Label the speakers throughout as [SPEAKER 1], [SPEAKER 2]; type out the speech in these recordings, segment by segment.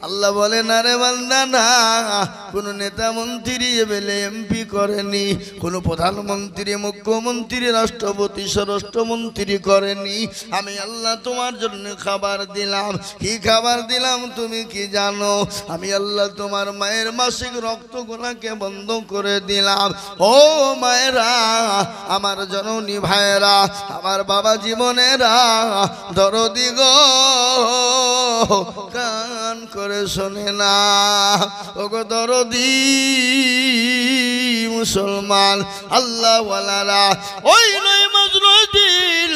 [SPEAKER 1] আল্লাহ বলেন আরে বান্দা না, কোন নেতা মন্ত্রী এমএলএ এমপি করেনি, কোন প্রধানমন্ত্রী মুখ্যমন্ত্রী রাষ্ট্রপতি স্বরাষ্ট্রমন্ত্রী করেনি। আমি আল্লাহ তোমার জন্য খাবার দিলাম। কি খাবার দিলাম তুমি কি জানো? আমি আল্লাহ তোমার মায়ের মাসিক রক্তগুলাকে বন্ধ করে দিলাম। ও মায়েরা, আমার জননী ভাইয়েরা, আমার বাবা জীবনেরা, দরদি গো কান করে শোনে না। ওগো দরদি মুসলমান আল্লাহ ওয়ালারা, ওই নয় মাজলুদ্দিন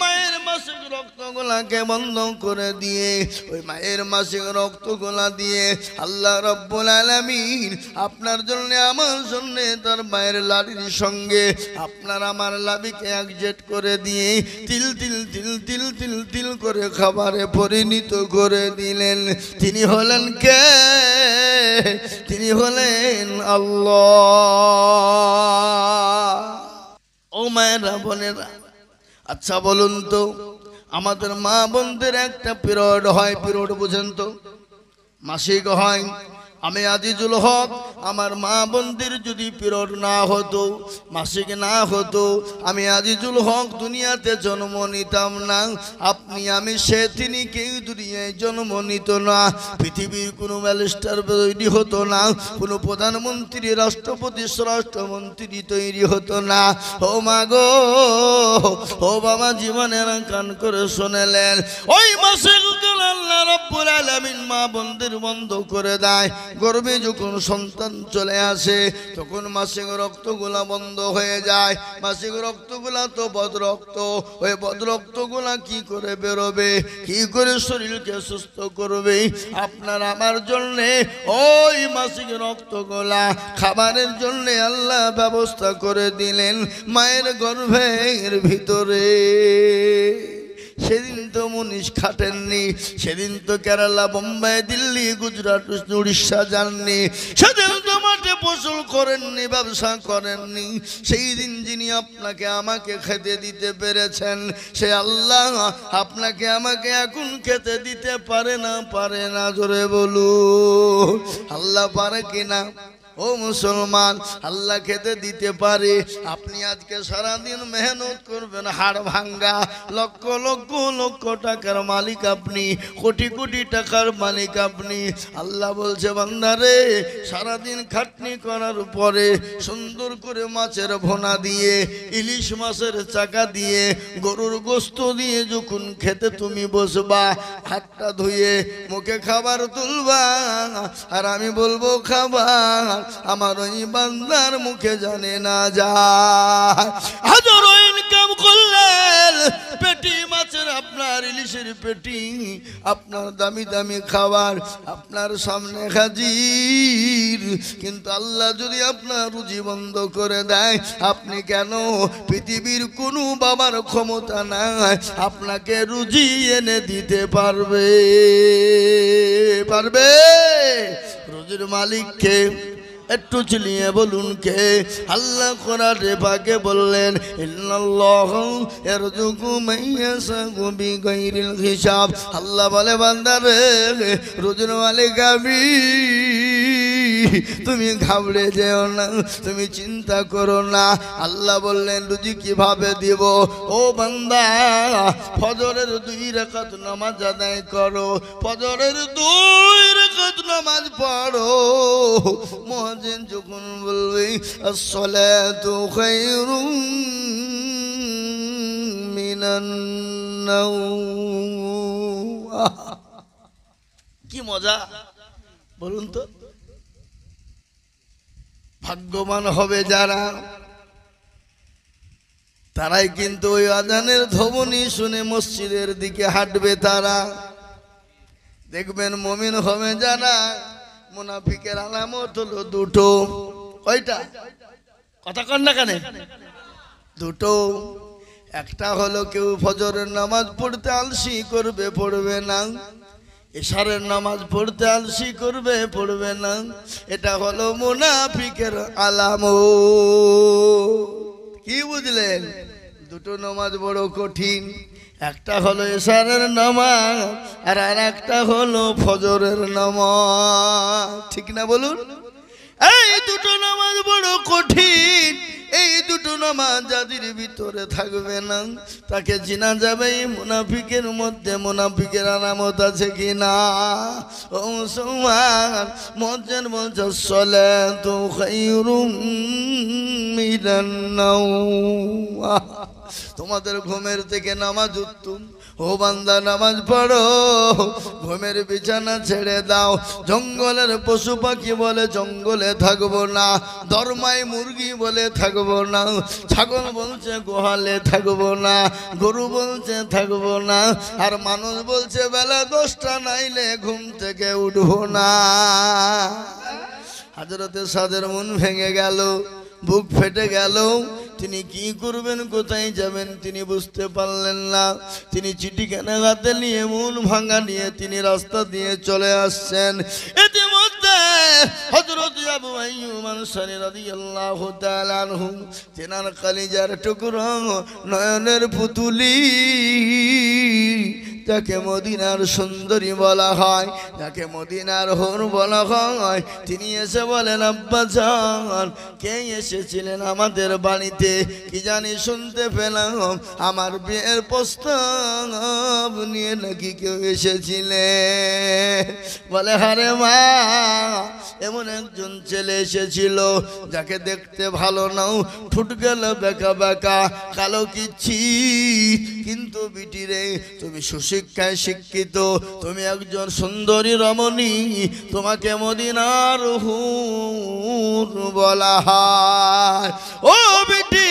[SPEAKER 1] মায়ের মাসিক রক্তগুলাকে বন্ধ করে দিয়ে, ওই মায়ের মাসিক রক্তগুলা দিয়ে আল্লাহ রব্বুল আলামিন আপনার জন্য আমার জন্য তার মায়ের লাড়ির সঙ্গে আপনার আমার লাবিকে একজেট করে দিয়ে তিল তিল তিল তিল তিল তিল করে খাবারে পরিণত করে দিলেন। তিনি হলেন কে? তিনি হলেন আল্লাহ। ও মায়েরা বোনেরা, আচ্ছা বলুন তো, আমাদের মা বোনদের একটা পিরিয়ড হয়, পিরিয়ড বুঝেন তো, মাসিক হয়। আমি আজিজুল হক, আমার মা বোনদের যদি পিরিয়ড না হতো, মাসিক না হতো, আমি আজিজুল হক দুনিয়াতে জন্ম নিতাম না। আপনি আমি সে তিনি কেউ দুনিয়ায় জন্ম নিত না। পৃথিবীর কোনো ব্যারিস্টার তৈরি হতো না, কোনো প্রধানমন্ত্রী রাষ্ট্রপতি স্বরাষ্ট্রমন্ত্রী তৈরি হতো না। ও মা গো, ও বাবা জীবনের কান করে শোনালেন, ওই মাসিক আল্লাহ রাব্বুল আলামিন মা বোনদের বন্ধ করে দেয়। গর্ভে যখন সন্তান চলে আসে তখন মাসিক রক্তগুলা বন্ধ হয়ে যায়। মাসিক রক্তগুলা তো বদরক্ত, ওই বদরক্তগুলা কি করে বেরোবে, কি করে শরীরকে সুস্থ করবে? আপনার আমার জন্যে ওই মাসিক রক্তগুলা খাবারের জন্য আল্লাহ ব্যবস্থা করে দিলেন মায়ের গর্ভের ভিতরে। সেদিন তো মুনিশ খাটেননি, সেদিন তো কেরালা বোম্বাই দিল্লি গুজরাট উড়িষ্যা যাননি, সেদিন তো মাঠে ফসল করেননি, ব্যবসা করেননি। সেই দিন যিনি আপনাকে আমাকে খেতে দিতে পেরেছেন সে আল্লাহ আপনাকে আমাকে এখন খেতে দিতে পারে না? পারে না? জোরে বলুন আল্লাহ পারে কিনা? ও মুসলমান, আল্লাহ খেতে দিতে পারে। আপনি আজকে সারাদিন মেহনত করবেন, হাড় ভাঙ্গা, লক্ষ লক্ষ লক্ষ টাকার মালিক আপনি, কোটি কোটি টাকার মালিক আপনি। আল্লাহ বলছে বান্দারে, সারাদিন খাটনি করার পরে সুন্দর করে মাছের ভোনা দিয়ে, ইলিশ মাছের চাকা দিয়ে, গরুর গোস্ত দিয়ে যখন খেতে তুমি বসবা, হাতটা ধুয়ে মুখে খাবার তুলবা, আর আমি বলবো খাবার, আমার ওই বান্দার মুখে জানে না যায়। হাজারো ইনকাম করলেন, পেটি মাছের আপনার ইলিশের পেটি, আপনার দামি দামি খাবার আপনার সামনে হাজির, কিন্তু আল্লাহ যদি আপনার রুজি বন্ধ করে দেয়, আপনি কেন? পৃথিবীর কোনো বাবার ক্ষমতা নাই আপনাকে রুজি এনে দিতে পারবে? পারবে? রুজির মালিককে একটু চিলিয়ে বলুন কে? আল্লাহ কোরআনে পাকে বললেন, ইন্নাল্লাহু ইয়ারযুকু মান ইয়াশাউ বিগাইরিল হিসাব। আল্লাহ বলে বান্দারে, রুজির মালিক আমি, তুমি ঘাবড়ে যেও না, তুমি চিন্তা করো না। আল্লাহ বললেন রুজি কিভাবে দিব? ও বান্দা, ফজরের 2 রাকাত নামাজ আদায় করো, ফজরের 2 রাকাত নামাজ পড়ো। মুয়াজ্জিন যখন বলবে আসসালাতু খায়রুম মিনান নাওম, কি মজা বলুন তো। ভাগ্যবান হবে যারা, তারাই কিন্তু ওই আজানের ধ্বনি শুনে মসজিদের দিকে হাঁটবে। তারা দেখবেন মুমিন হবে যারা, মুনাফিকের আলামত হলো দুটো। কয়টা? কথা কন না কেন? দুটো। একটা হলো কেউ ফজরের নামাজ পড়তে আলসি করবে, পড়বে না। ইশারের নামাজ পড়তে আলসি করবে, পড়বে না। এটা হলো মুনাফিকের আলামত। কি বুঝলেন? দুটো নামাজ বড় কঠিন। একটা হলো এশারের নামাজ আর একটা হলো ফজরের নামাজ, ঠিক না বলুন? এই দুটো নামাজ বড় কঠিন। এই দুটো নামাজ যাদের ভিতরে থাকবে না তাকে চিনা যাবে এই মুনাফিকের মধ্যে মুনাফিকের আলামত আছে কিনা। ও মুসলমান, মুয়াজ্জিন বলছে সালাতু খায়রুম মিনান নাওম। তোমাদের ঘুমের থেকে নামাজ উত্তম। ও বান্দা, নামাজ পড়ো, ঘুমের বিছানা ছেড়ে দাও। জঙ্গলের পশু পাখি বলে জঙ্গলে থাকবো না, দরমাই মুরগি বলে থাকবো না, ছাগল বলছে গোহালে থাকবো না, গরু বলছে থাকবো না, আর মানুষ বলছে বেলা 10টা নাইলে ঘুম থেকে উঠবো না। হযরতে সাদের মন ভেঙে গেল, বুক ফেটে গেল। তিনি কি করবেন, কোথায় যাবেন তিনি বুঝতে পারলেন না। তিনি চিঠিখানা হাতে নিয়ে মন ভাঙা নিয়ে তিনি রাস্তা দিয়ে চলে আসছেন। ইতিমধ্যে হযরত আবু আইয়ুব আনসারী রাদিয়াল্লাহু তাআলা আনহু তেনার কলিজার টুকরো নয়নের পুতুলি, যাকে মদিনার সুন্দরী বলা হয়, যাকে মদিনার হুর বলা হয়, তিনি এসে বলেন আব্বা জান, কে এসেছিলেন আমাদের বাড়িতে? কি জানি শুনতে পেলাম আমার বিয়ের প্রস্তাব নিয়ে নাকি কেউ এসেছিলেন। বলে হারে মা, এমন একজন ছেলে এসেছিল যাকে দেখতে ভালো নাও, ফুট গেল বেকা বেকা কালো কিচ্ছি, কিন্তু বিটি রে তুমি সুশিক্ষায় শিক্ষিত, তুমি একজন সুন্দরী রমণী, তোমাকে মদিনার হুর বলা হয়। ও বিটি,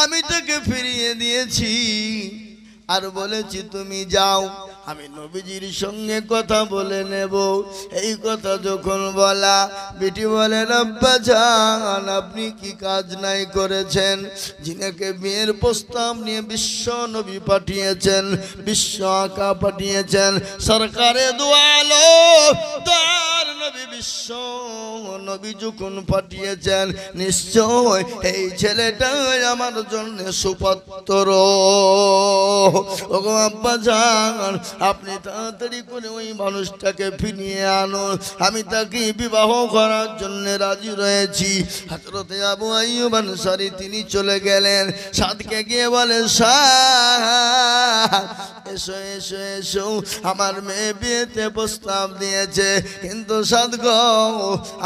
[SPEAKER 1] আমি তোকে ফিরিয়ে দিয়েছি আর বলেছি তুমি যাও, আমি নবীজির সঙ্গে কথা বলে নেব। এই কথা যখন বলা, বিটি বলেন আব্বা জান, আপনি কি কাজ নাই করেছেন? যিনাকে বিয়ের প্রস্তাব নিয়ে বিশ্ব নবী পাঠিয়েছেন, বিশ্ব আকা পাঠিয়েছেন, সরকারে দোয়ালো তার নবী বিশ্ব নবী যখন পাঠিয়েছেন, নিশ্চয় এই ছেলেটাই আমার জন্য সুপাত্র। ওগো আব্বা জান, আপনি তাড়াতাড়ি করে ওই মানুষটাকে ফিরিয়ে আনুন, আমি তাকে বিবাহ করার জন্য রাজি রয়েছি। হযরতে আবু আইয়ুব আনসারী তিনি চলে গেলেন। সাদকে গিয়ে বলেন, সাদ এসো এসো এসো, আমার মেয়ে বিয়েতে প্রস্তাব দিয়েছে, কিন্তু সাদ গো,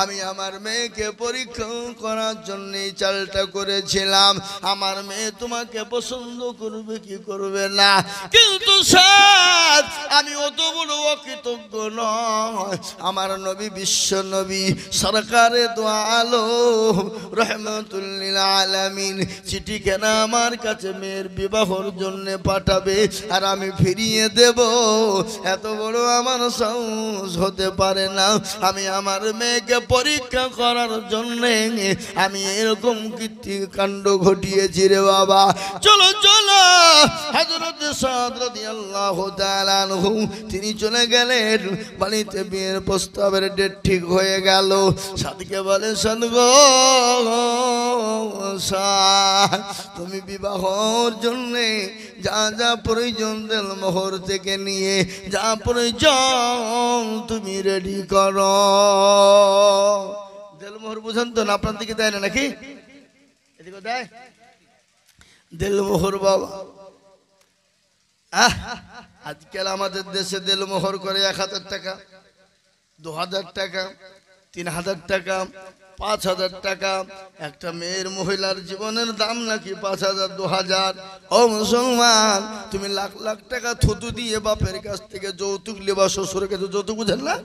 [SPEAKER 1] আমি আমার মেয়েকে পরীক্ষা করার জন্য চালটা করেছিলাম, আমার মেয়ে তোমাকে পছন্দ করবে কি করবে না। কিন্তু সাদ, আমি অত বড় অকৃতজ্ঞ নয়। আমার নবী বিশ্ব নবী সরকারে দো আলম রহমাতুল লিল আলামিন চিঠি কেন আমার কাছে মেয়ের বিবাহর জন্য পাঠাবে আর আমি ফিরিয়ে দেব, এত বড় আমার সাহস হতে পারে না। আমি আমার মেয়েকে পরীক্ষা করার জন্য আমি এরকম কীর্তিকাণ্ড ঘটিয়েছি রে বাবা। চলো চলো। হযরত সাদ রাদিয়াল্লাহু তাআলা আনহু তিনি চলে গেলেন বাড়িতে। বিয়ের প্রস্তাবের ডেট ঠিক হয়ে গেল। সাদকে বলে, সাদ গো, তুমি বিবাহর জন্য যা যা প্রয়োজন দেল মোহর থেকে নিয়ে যা প্রয়োজন তুমি রেডি করো। দেল মোহর বুঝেন তো না? আপনার দিকে দেয় না নাকি? এদিকে দেয় দেল মোহর বাবা। আজকাল আমাদের দেশে দেল মোহর করে 1000 টাকা, 2000 টাকা, 3000 টাকা, 5000 টাকা। একটা মেয়ের মহিলার জীবনের দাম নাকি 5000 2000। ও মুসলমান, তুমি লাখ লাখ টাকা থুতু দিয়ে বাপের কাছ থেকে যৌতুক লেবা, শ্বশুরের কাছে যৌতুক, বুঝেন না?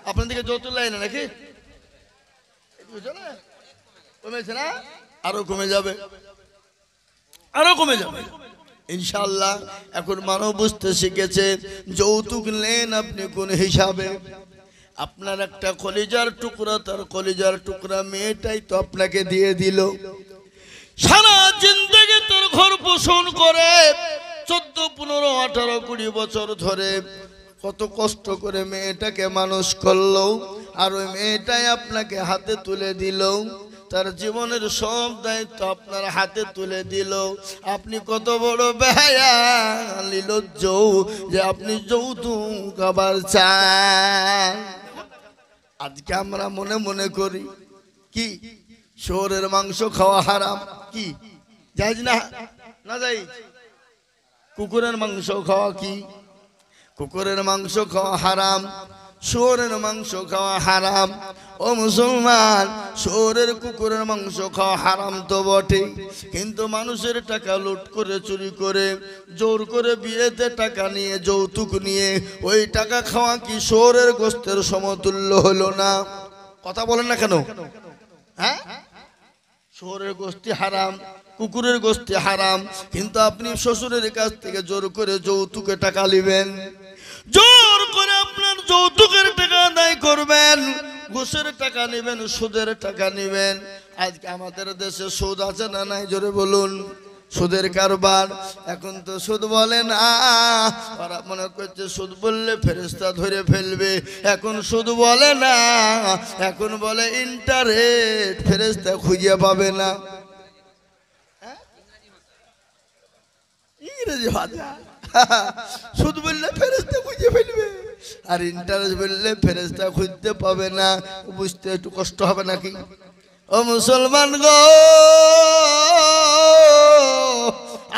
[SPEAKER 1] আপনার দিকে যৌতুক লাই না নাকি? কমেছে না? আরো কমে যাবে, আরো কমে যাবে ইনশাআল্লাহ। এখন মানুষ বুঝতে শিখেছে যৌতুক নেন আপনি কোন হিসাবে। আপনার একটা কলিজার টুকরা, তার কলিজার টুকরা মেয়েটাই তো আপনাকে দিয়ে দিল। সারা জিন্দেগি তোর ঘর পোষণ করে 14, 15, 18, 20 বছর ধরে কত কষ্ট করে মেয়েটাকে মানুষ করলো, আর ওই মেয়েটাই আপনাকে হাতে তুলে দিল। তার জীবনের সব দায়িত্ব আপনার হাতে তুলে দিল, আপনি কত বড় বেহায়া নির্লজ্জ যে আপনি যৌতুক আবার চান। আজকে আমরা মনে মনে করি কি শুয়োরের মাংস খাওয়া হারাম, কি জায়েজ না? না জায়েজ? কুকুরের মাংস খাওয়া কি? কুকুরের মাংস খাওয়া হারাম, শুয়োরের মাংস খাওয়া হারাম। ও মুসলমান, শুয়োরের কুকুরের মাংস খাওয়া হারাম তো বটে, কিন্তু মানুষের টাকা লুট করে চুরি করে জোর করে বিয়েতে টাকা নিয়ে যৌতুক নিয়ে ওই টাকা খাওয়া কি শুয়োরের গোশতের সমতুল্য হলো না? কথা বলেন না কেন? হ্যাঁ, শুয়োরের গোশত হারাম, কুকুরের গোশত হারাম, কিন্তু আপনি শ্বশুরের কাছ থেকে জোর করে যৌতুকে টাকা নেবেন, জোর করে আপনার যৌতুকের টাকা আদায় করবেন, ঘুষের টাকা নেবেন, সুদের টাকা নেবেন। আজকে আমাদের দেশে সুদ আছে না নাই? জোরে বলুন। সুদের কারবার। এখন তো সুদ বলে না, ওরা মনে করছে সুদ বললে ফেরেশতা ধরে ফেলবে। এখন সুদ বলে না, এখন বলে ইন্টারেস্ট, ফেরেশতা খুঁজে পাবে না। ইংরেজি ভাষা। সুদ বললে ফেরেশতা খুঁজে ফেলবে, আর ইন্টারেস্ট বললে ফেরেশতা খুঁজতে পাবে না। বুঝতে একটু কষ্ট হবে নাকি? ও মুসলমান গো,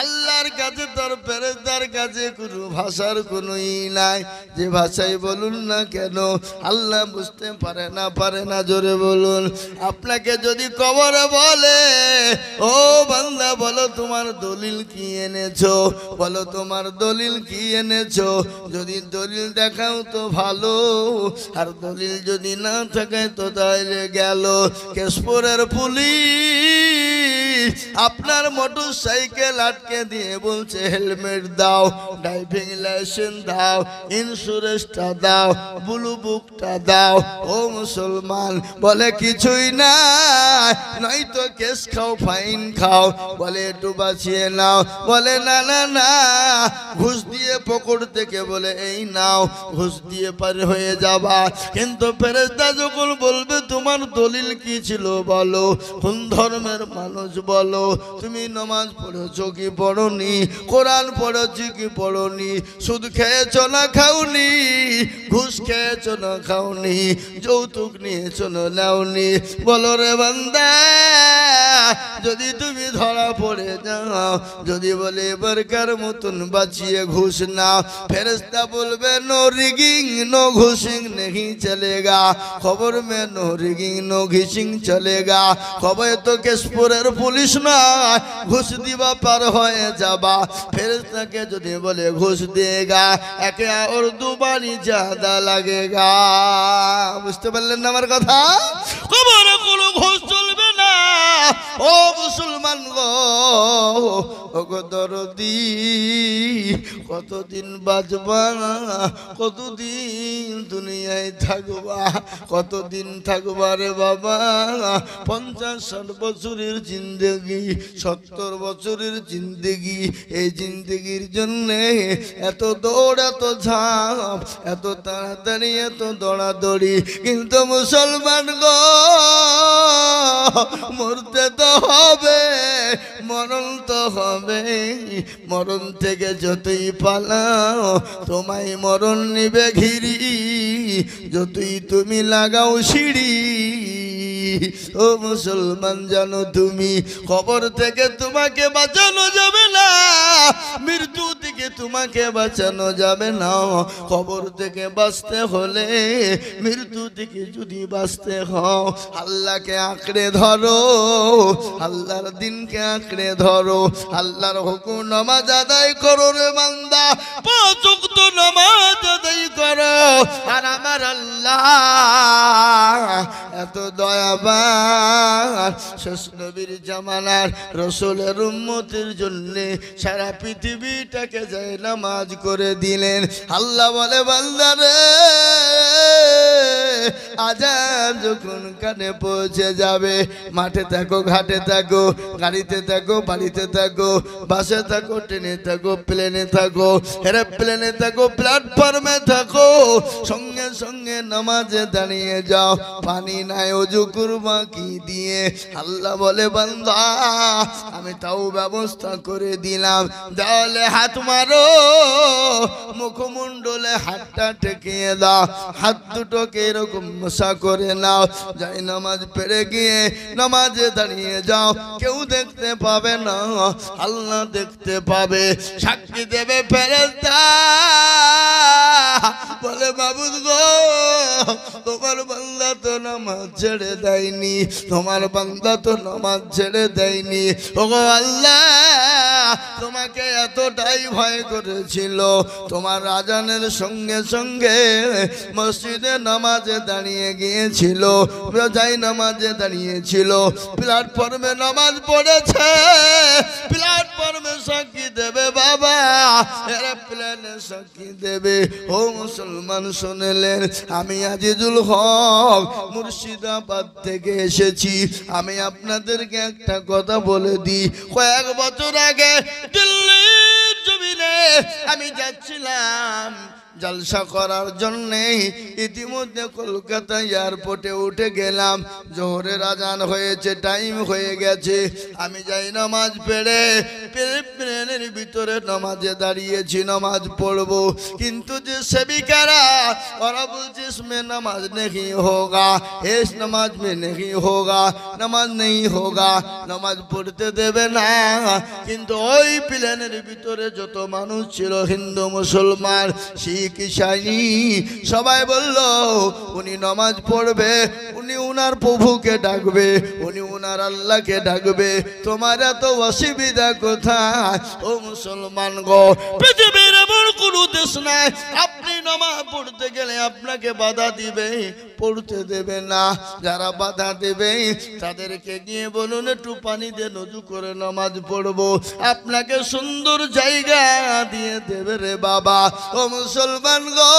[SPEAKER 1] আল্লাহর কাছে তার ফেরেশতার কাছে কোনো ভাষার কোনো ই নাই। যে ভাষায় বলুন না কেন আল্লাহ বুঝতে পারে না। জোরে বলুন। আপনাকে যদি কবরে বলে, ও বান্দা বলো তোমার দলিল কি এনেছো, বলো তোমার দলিল কি এনেছো, যদি দলিল দেখাও তো ভালো, আর দলিল যদি না থাকে তো তাহলে গেল। কেশপুরের পুলিশ আপনার মোটর সাইকেল আটকে দিয়ে বলছে হেলমেট দাও, ড্রাইভিং লাইসেন্স দাও, ইন্স্যুরেন্সটা দাও, ব্লু বুকটা দাও। ও মুসলমান বলে কিছুই নাই, নয়তো কেস খাও, ফাইন খাও। বলে একটু বাঁচিয়ে নাও, বলে না না না, ঘুষ দিয়ে পকড় থেকে বলে এই নাও, ঘুষ দিয়ে পার হয়ে যাবা। কিন্তু ফেরেশতা যখন বলবে তোমার দলিল কি ছিল বলো, কোন ধর্মের মানুষ বলো, তুমি নামাজ পড়েছো কি পড়নি, কোরআন পড়েছি কি পড়নি, সুদ খেয়েছো না খাওনি, ঘুষ খেয়েছো না খাওনি, যৌতুক নিয়েছো না নাওনি, বলো রে বান্দা। যদি তুমি ধরা পড়ে যাও, যদি বলে এবারকার মতন বাঁচিয়ে ঘুষ নাও, ফেরেশতা বলবে নো রিগিং নো ঘুষিং नहीं चलेगा, खबर में नो रिगिंग नो घिसिंग चलेगा। खबर तो केशपुरेर पुलिस ना, घुष दिबा पार হয়ে যাবা। ফেরেশতাকে যদি বলে ঘুষ দেगा, একে और दो बारी ज्यादा लगेगा। বুঝতে পারলেন না আমার কথা? খবরে কোনো ঘুষ চলবে না। ও মুসলমান গো, ও গো দরদি, কতদিন বাঁচবা, কতদিন দুনিয়ায় থাকবা, কতদিন থাকবা রে বাবা? 50-60 বছরের জিন্দেগি, 70 বছরের জিন্দেগি। এই জিন্দেগির জন্য এত দৌড়, এত ঝাঁপ, এত তাড়াতাড়ি, এত দৌড়াদৌড়ি। কিন্তু মুসলমান গো, মরতে তো হবে, মরণ তো হবে। মরণ থেকে যতই পালাও তোমায় মরণ নিবে ঘিরি, যতই তুমি লাগাও সিঁড়ি। ও মুসলমান জানো তুমি, কবর থেকে তোমাকে বাঁচানো যাবে না, মৃত্যু থেকে তোমাকে বাঁচানো যাবে না। কবর থেকে বাঁচতে হলে, মৃত্যু থেকে যদি বাঁচতে হও, আল্লাহকে আঁকড়ে ধরো, আল্লাহর দিনকে আঁকড়ে ধরো, আল্লাহর হুকুম নামাজ আদায় করো রে বান্দা, 5 ওয়াক্ত নামাজ আদায় করো। আর আমার আল্লাহ এত দয়াবান, শেষ নবীর জামানার রসুলের উম্মতের জন্য সারা পৃথিবীটাকে যায় নামাজ করে দিলেন। আল্লাহ বলে বান্দা রে, আজান যখন কানে পৌঁছে যাবে, মাঠে থাকো, ঘাটে থাকো, গাড়িতে থাকো, বাড়িতে থাকো, বাসে থাকো, ট্রেনে থাকো, প্লেনে থাকো, এরোপ্লেনে থাকো, প্ল্যাটফর্মে থাকো, সঙ্গে সঙ্গে নামাজে দাঁড়িয়ে যাও। পানি নাই, ওযু করবা কি দিয়ে? আল্লাহ বলে বান্দা আমি তাও ব্যবস্থা করে দিলাম। দেওয়ালে হাত মারো, মুখমণ্ডলে হাতটা ঠেকিয়ে দাও, হাত দুটোকে এরকম মশা করে নাও, যাই নামাজ পড়ে গিয়ে নামাজে দাঁড়িয়ে যাও। কেউ দেখতে পাবে না, আল্লাহ দেখতে পাবে, সাক্ষী দেবে ফেরেশতা। বলে মাবুদ গো, তোমার বান্দা তো নামাজ ছেড়ে দেয়নি, তোমার বান্দা তো নামাজ ছেড়ে দেয়নি। ওগো আল্লাহ, তোমাকে এতটাই ভয় করেছিল, তোমার আজানের সঙ্গে সঙ্গে মসজিদে নামাজে দাঁড়িয়ে গিয়েছিল, যাই নামাজে দাঁড়িয়েছিল, প্ল্যাটফর্মে নামাজ পড়েছে, প্ল্যাটফর্মে সাক্ষী দেবে বাবা, এরোপ্লেনে সাক্ষী দেবে। ও মুসলমান শুনলেন, আমি আজিজুল হক মুর্শিদাবাদ থেকে এসেছি। আমি আপনাদেরকে একটা কথা বলে দিই, কয়েক বছর আগে দিল্লির জমিনে আমি যাচ্ছিলাম জলসা করার জন্যে। ইতিমধ্যে কলকাতা এয়ারপোর্টে উঠে গেলাম, জোহরের আজান হয়েছে, টাইম হয়ে গেছে। আমি যাই নামাজ পড়ে প্লেনের ভিতরে নামাজে দাঁড়িয়েছি, নামাজ পড়বো, কিন্তু যে সেবিকারা ওরা বলছে ইসমে নামাজ নেই হোগা, এস নামাজ মে নেই হোগা, নামাজ নেই হোগা, নামাজ পড়তে দেবে না। কিন্তু ওই প্লেনের ভিতরে যত মানুষ ছিল, হিন্দু মুসলমান শিখ ঈসাই, সবাই বলল উনি নামাজ পড়বে, উনি উনার প্রভুকে ডাকবে, উনি উনার আল্লাহকে ডাকবে, তোমার এত অসুবিধা কোথায়? ও মুসলমান গো, পৃথিবীর এমন কোনো দেশ নাই আপনি নামাজ পড়তে গেলে আপনাকে বাধা দিবে, পড়তে দেবে না। যারা বাধা দেবে তাদেরকে গিয়ে বলুন একটু পানি দিয়ে নজু করে নামাজ পড়বো, আপনাকে সুন্দর জায়গা দিয়ে দেবে রে বাবা। ও মুসলমান গো,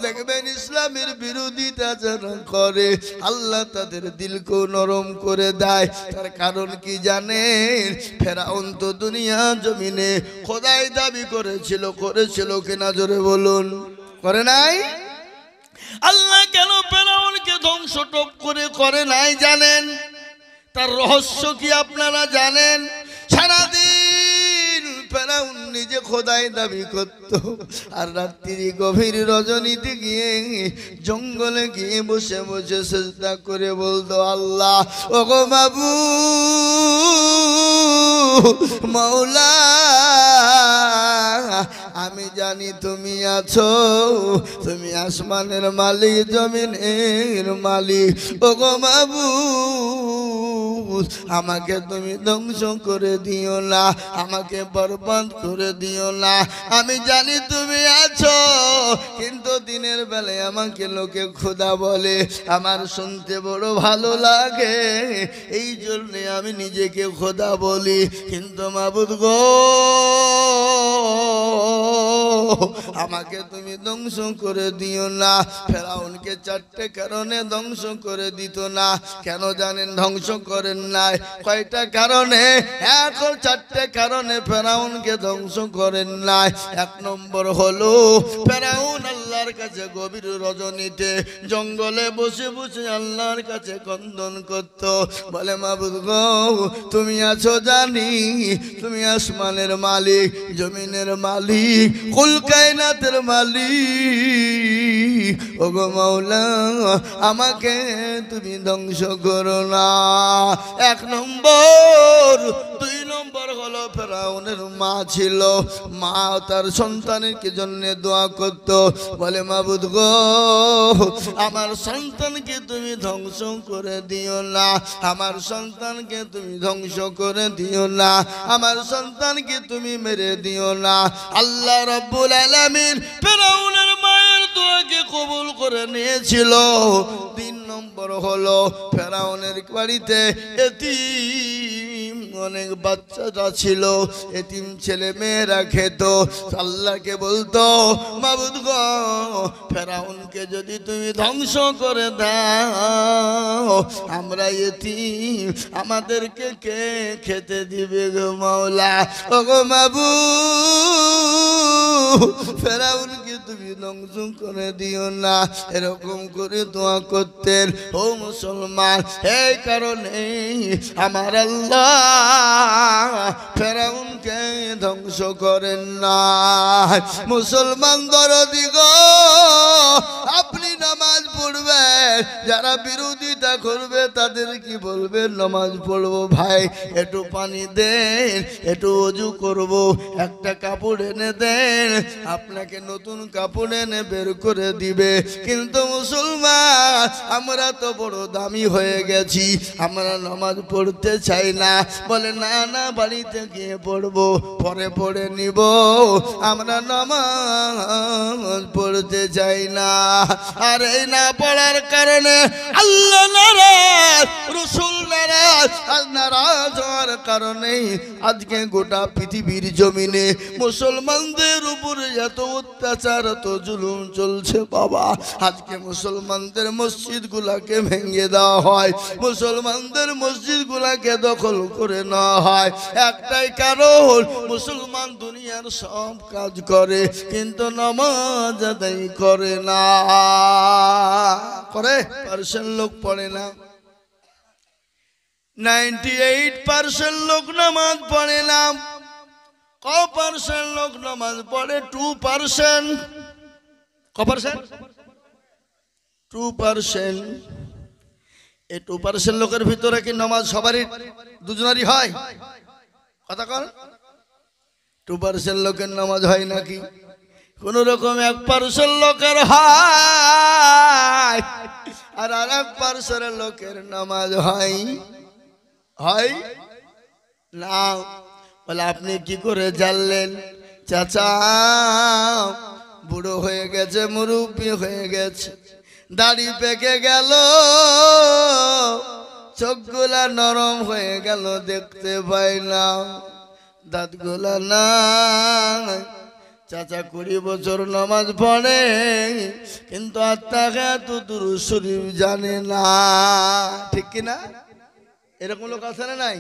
[SPEAKER 1] দেখবেন ইসলামের বিরোধিতা যারা করে আল্লাহ তাদের দিলকে নরম করে দেয়। তার কারণ কি জানেন? ফেরাউন তো দুনিয়া জমিনে খোদাই দাবি করেছিল কিনা জোরে বলুন, করে নাই? আল্লাহ কেন ফেরাউনকে ধ্বংস টপ করে নাই জানেন? তার রহস্য কি আপনারা জানেন? সারাদিন ফেরাউন নিজে খোদাই দাবি করত, আর রাত্রি গভীর রজনীতে গিয়ে জঙ্গলে গিয়ে বসে বসে সিজদা করে বলতো, আল্লাহ ওগো মাবুদ মাওলা, আমি জানি তুমি আছো, তুমি আসমানের মালিক, জমিনের মালিক। ওগো মাবুদ, আমাকে তুমি ধ্বংস করে দিও না, আমাকে বরবাদ করে দিও না। আমি জানি তুমি আছো, কিন্তু দিনের বেলায় আমাকে লোকে খোদা বলে, আমার শুনতে বড় ভালো লাগে, এই জন্যে আমি নিজেকে খোদা বলি। কিন্তু মাবুদ গো, আমাকে তুমি ধ্বংস করে দিও না। ফেরাউনকে চারটে কারণে ধ্বংস করে দিত না। কেন জানেন ধ্বংস করেন নাই? কয়টা কারণে? এখন চারটে কারণে ফেরাউনকে ধ্বংস করেন নাই। এক নম্বর হলো, ফেরাউন আল্লাহর কাছে গভীর রজনীতে জঙ্গলে বসে বসে আল্লাহর কাছে ক্রন্দন করত, বলে মাবুদ গো, তুমি আছো জানি, তুমি আসমানের মালিক, জমিনের মালিক, কুল কায়নাতের মালিক। ওগো মাওলা, আমাকে তুমি ধ্বংস করো না। এক নম্বর। দুই নম্বর হলো, ফেরাউনের মা ছিল, মা তার সন্তানের জন্য দোয়া করত, বলে মাবুদ গো, আমার সন্তানকে তুমি ধ্বংস করে দিও না, আমার সন্তানকে তুমি ধ্বংস করে দিও না, আমার সন্তানকে তুমি মেরে দিও না। আল্লাহ রাব্বুল আলামিন ফেরাউনের মায়ের দোয়াকে কবুল করে নিয়েছিল। তিন নম্বর হলো, ফেরাউনের বাড়িতে এতিম অনেক বাচ্চারা ছিল, এতিম ছেলে মেয়েরা খেত। আল্লাহকে বলতো, মাবুদ গো, ফেরাউনকে যদি তুমি ধ্বংস করে দাও, আমরা এতিম, আমাদেরকে কে খেতে দিবে গো মাওলা? ও গো মাবুদ, ফেরাউনকে তুমি ধ্বংস করে দিও না। এরকম করে দোয়া করতেন। ও মুসলমান, এই কারণে আমার আল্লাহ ফেরাউনকে ধ্বংস করেন না। মুসলমান দরদি গো, আপনি নামাজ পড়বেন, যারা বিরোধিতা করবে তাদের কি বলবেন? নামাজ পড়বো ভাই, একটু পানি দেন, একটু ওযু করব, একটা কাপড় এনে দেন, আপনাকে নতুন কাপড় এনে বের করে দিবে। কিন্তু মুসলমান, আমরা তো বড় দামি হয়ে গেছি, আমরা নামাজ পড়তে চাই না। বলে না না, বাড়িতে গিয়ে পড়বো, পরে পড়ে নিব, আমরা নামাজ পড়তে চাই না। আর এই না পড়ার কারণে আল্লাহ নারাজ, রাসূল নারাজ, আর নারাজ হওয়ার কারণে আজকে গোটা পৃথিবীর জমিনে মুসলমানদের উপরে এত অত্যাচার, এত জুলুম চলছে বাবা। আজকে মুসলমানদের মসজিদ গুলাকে ভেঙে দেওয়া হয়, মুসলমানদের মসজিদ গুলাকে দখল করে নেওয়া হয়। একটাই কারণ, মুসলমান দুনিয়ার সব কাজ করে কিন্তু নামাজ আদায় করে না। করে পার্সেন্ট লোক পড়ে না, 98% লোক নামাজ পড়ে না। ক% লোক নামাজ পড়ে? 2%। ক%? 2%। এই 2% লোকের ভিতরে কি নামাজ সবারই, দুজনারই হয়? কথা কর। 2% লোকের নামাজ হয় নাকি? কোন রকম 1% লোকের হয়, আর 1% লোকের নামাজ হয় না। বলে আপনি কি করে জানলেন? চাচা বুড়ো হয়ে গেছে, মুরব্বি হয়ে গেছে, দাড়ি পেকে গেল, চোখগুলা নরম হয়ে গেল, দেখতে পাই না, দাঁতগুলা নাই। চাচা 20 বছর নামাজ পড়ে কিন্তু আত্মাঘাতু দুরূদ শরীফ জানে না, ঠিক কিনা? এরকম লোক আছে না নাই?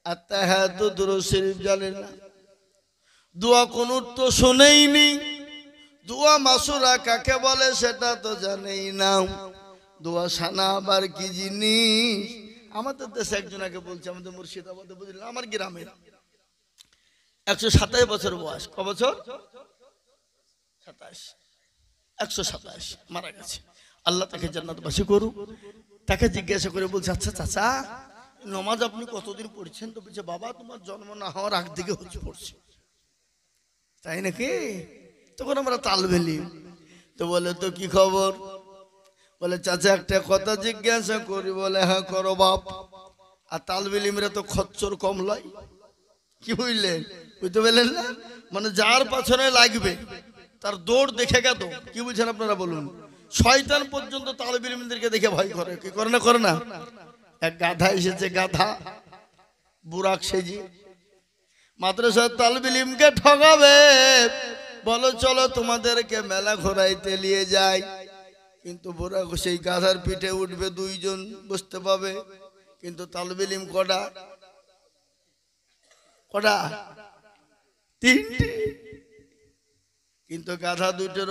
[SPEAKER 1] আত্মাঘাতু দুরূদ শরীফ জানে না, দোয়া কুনুত তো শুনেইনি, দোয়া মাসুরা কাকে বলে সেটা তো জানেই না, দোয়া সানা আবার কি জিনিস। আমাদের দেশে একজনকে বলছে, আমাদের মুর্শিদাবাদে, বুঝলেন, আমার গ্রামের, 127 বছর বয়স। ক বছর? 27। 127 মারা গেছে। আল্লাহ তাকে জান্নাতবাসী করুক। তাকে জিজ্ঞাসা করে বলছে, আচ্ছা চাচা, নামাজ আপনি কতদিন পড়ছেন? তো বলছে, বাবা তোমার জন্ম না হওয়ার আগ থেকে হচ্ছে পড়ছি। তাই নাকি? তখন আমরা তাল বেলি। তো বলে, তো কি খবর? বলে, চাচা একটা কথা জিজ্ঞাসা করি। বলে, হ্যাঁ করো বাপ। আর তাল বেলিমরা তো খচ্চর কম লয়, কি বুঝলেন? বুঝতে পারলেন না? মানে যার পাছনে লাগবে তার দৌড় দেখে গেত, কি বুঝছেন আপনারা বলুন? শয়তান পর্যন্ত তালেব ইলমদেরকে দেখে ভয় করে, কি করে না? করে না? এক গাধা এসেছে, গাধা বুরাক সেজি মাদ্রাসার তালেব ইলমকে ঠকাবে। বলো চলো তোমাদেরকে মেলা ঘোরাইতে নিয়ে যাই। কিন্তু বুরাক সেই গাধার পিঠে উঠবে, 2 জন বসতে পাবে, কিন্তু তালেব ইলম কটা? 3টে। কিন্তু গাধা দুইটার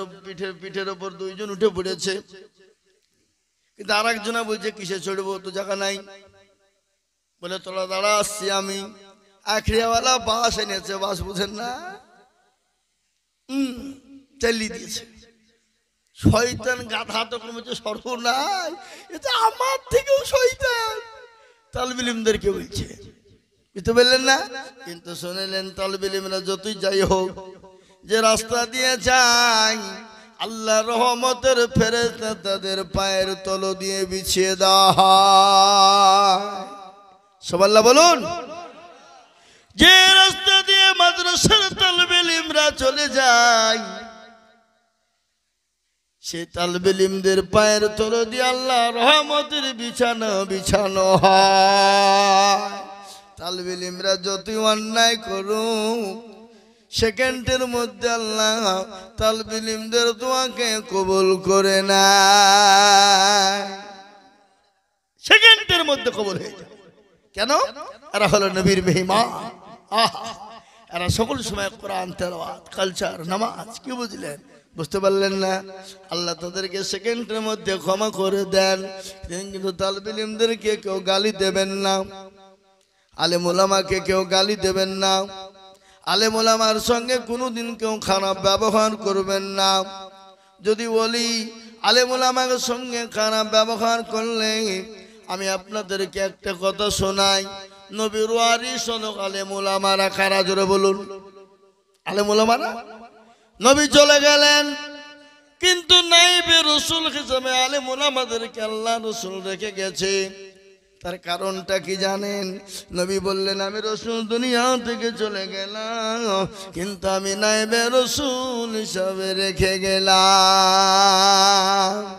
[SPEAKER 1] পিঠের ওপর 2 জন উঠে পড়েছে। কিন্তু আর একজনা বলছে, কিসে চড়বো, তো জায়গা নাই। বলে, তোরা দাঁড়া, আসছি আমি। আখড়িয়াওয়ালা বাস এনেছে, বাস বুঝেন না, চালিয়ে দিয়েছে। শয়তান গাধা তখন বলছে, সর্বনাশ, এটা আমার থেকেও শয়তান। তালেব ইলমদেরকে বলছে, বুঝতে পারলেন না? কিন্তু শুনলেন, তালেব ইলমরা যতই যাই হোক, যে রাস্তা দিয়ে যায়, আল্লাহ রহমতের ফেরেশতা তাদের পায়ের তলো দিয়ে বিছিয়ে দেওয়া হয়। সুবহানাল্লাহ বলুন। যে রাস্তা দিয়ে মাদ্রাসার তালেব ইলমরা চলে যায়, সে তালেব ইলমদের পায়ের তলো দিয়ে আল্লাহ রহমতের বিছানো বিছানো হয়। তালবিল ইমরা যতই অন্যায় করুক সেকেন্ডের মধ্যে আল্লাহ তালবিল ইমদের দোয়াকে কবুল করে না, সেকেন্ডের মধ্যে কবুল হয়ে যায়। কেন? এরা হলো নবীর মেহমান। এরা সকল সময় কোরআন তেলাওয়াত, কালচার, নামাজ। কি বুঝলেন? বুঝতে পারলেন না? আল্লাহ তাদেরকে সেকেন্ডের মধ্যে ক্ষমা করে দেন, কিন্তু তালবিল ইমদেরকে কেউ গালি দেবেন না, আলেম ওলামাকে কেউ গালি দেবেন না, আলেম ওলামার সঙ্গে কোনোদিন কেউ খারাপ ব্যবহার করবেন না। যদি বলি আলেম ওলামার সঙ্গে খারাপ ব্যবহার করলে আমি আপনাদেরকে একটা কথা শোনাই, নবীর ওয়ারিস হলো আলেম ওলামারা। কারা? জোরে বলুন। আলেম ওলামারা। নবী চলে গেলেন, কিন্তু নাইবে রাসূল হিসেবে আলেম ওলামাদেরকে আল্লাহ রাসূল রেখে গেছে। তার কারণটা কি জানেন? নবী বললেন, আমি রাসূল দুনিয়া থেকে চলে গেলাম, কিন্তু আমি নাইবে রাসূল হিসেবে রেখে গেলাম।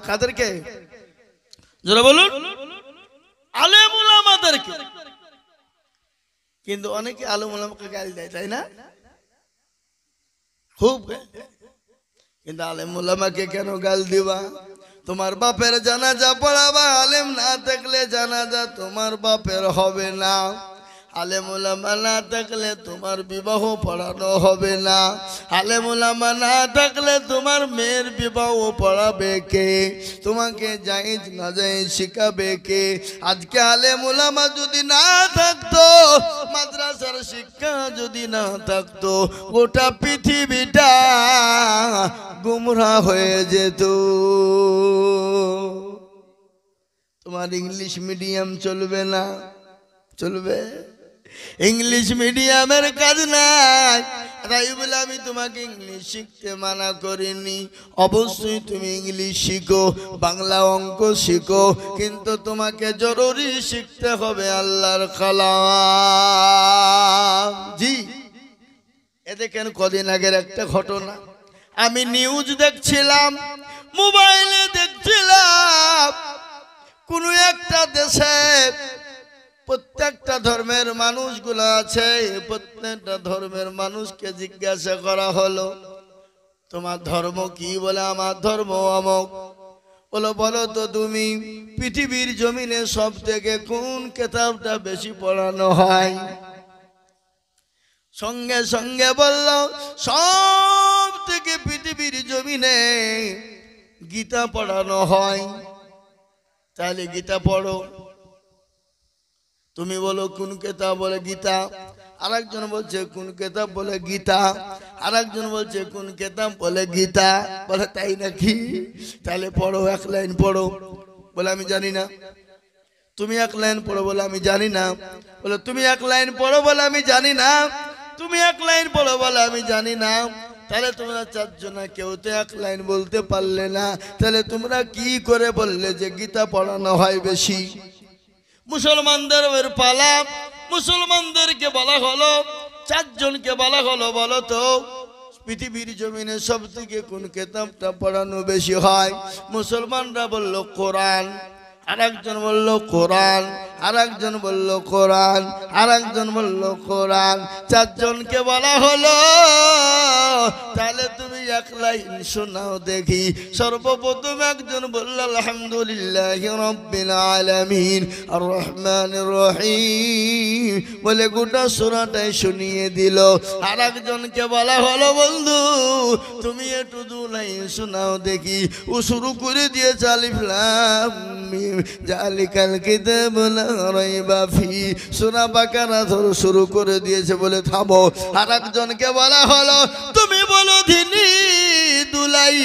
[SPEAKER 1] কাদেরকে? যারা বলুন আলেম ওলামাদেরকে। কিন্তু অনেকে আলেম ওলামাকে গালি দেয়, তাই না? খুব। কিন্তু আলেম ওলামাকে কেন গাল দিবা? তোমার বাপের জানাজা পড়াবা, আলেম না থাকলে জানাজা তোমার বাপের হবে না। আলেম ওলামা না থাকলে তোমার বিবাহ পড়ানো হবে না। আলেম ওলামা না থাকলে তোমার মেয়ের বিবাহ পড়াবে কে? তোমাকে জায়েজ না জায়েজ শিখাবে কে? আজকে আলেম ওলামা যদি না থাকতো, মাদ্রাসার শিক্ষা যদি না থাকতো, গোটা পৃথিবীটা গুমরাহ হয়ে যেত। তোমার ইংলিশ মিডিয়াম চলবে না? চলবে। ইংলিশ মিডিয়ামের কাজ নাই, তাই বলে আমি তোমাকে ইংলিশ শিখতে মানা করিনি। অবশ্যই তুমি ইংলিশ শিখো, বাংলা অঙ্ক শিখো, কিন্তু তোমাকে জরুরি শিখতে হবে আল্লাহর কালাম। জি, এ দেখেন কদিন আগের একটা ঘটনা, আমি নিউজ দেখছিলাম, মোবাইলে দেখছিলাম, কোন একটা দেশে প্রত্যেকটা ধর্মের মানুষগুলো আছে, প্রত্যেকটা ধর্মের মানুষকে জিজ্ঞাসা করা হলো, তোমার ধর্ম কি? বলে আমার ধর্ম অমুক। বলো, বলো তো তুমি পৃথিবীর জমিনে সব থেকে কোন কিতাবটা বেশি পড়ানো হয়? সঙ্গে সঙ্গে বলল, সব থেকে পৃথিবীর জমিনে গীতা পড়ানো হয়। তাহলে গীতা পড়ো। তুমি বলো কোন কিতাব? বলে গীতা। আরেকজন বলছে কোন কিতাব? বলে গীতা। আরেকজন বলছে কোন কিতাব? বলে গীতা। বলে তাই নাকি? তাহলে পড়ো, এক লাইন পড়ো। বলে আমি জানি না। তুমি এক লাইন পড়ো। বলে আমি জানি না। বলে তুমি এক লাইন পড়ো। বলে আমি জানি না। তুমি এক লাইন পড়ো। বলে আমি জানি না। তাহলে তোমরা চারজনা কেউ তো এক লাইন বলতে পারলে না, তাহলে তোমরা কি করে বললে যে গীতা পড়ানো হয় বেশি? মুসলমানদের পালা, মুসলমানদেরকে বলা হলো, চারজনকে বলা হলো, বলো তো পৃথিবীর জমিনে সব থেকে কোন কিতাবটা পড়ানো বেশি হয়? মুসলমানরা বলল কোরআন। আরেকজন বলল কোরআন, আরেকজন বলল কোরআন, আরেকজন বলল কোরআন। চারজনকে বলা হলো, তাহলে তুমি এক লাইন শোনাও দেখি। সর্বপ্রথম একজন বলল আলহামদুলিল্লাহি রাব্বিল আলামিন আর রহমানির রহিম, বলে গোটা সূরাটাই শুনিয়ে দিল। আরেকজনকে বলা হলো, বন্ধু তুমি একটু দু লাইন শোনাও দেখি। ও শুরু করে দিয়েছে আলিফ লাম মিম জালিকাল কিতাবু লা রাইবা ফি, সূরা বাকারা ধরে শুরু করে দিয়েছে। বলে থামো। আরেকজনকে বলা হলো, তুমি বলো দিনী দুলাই।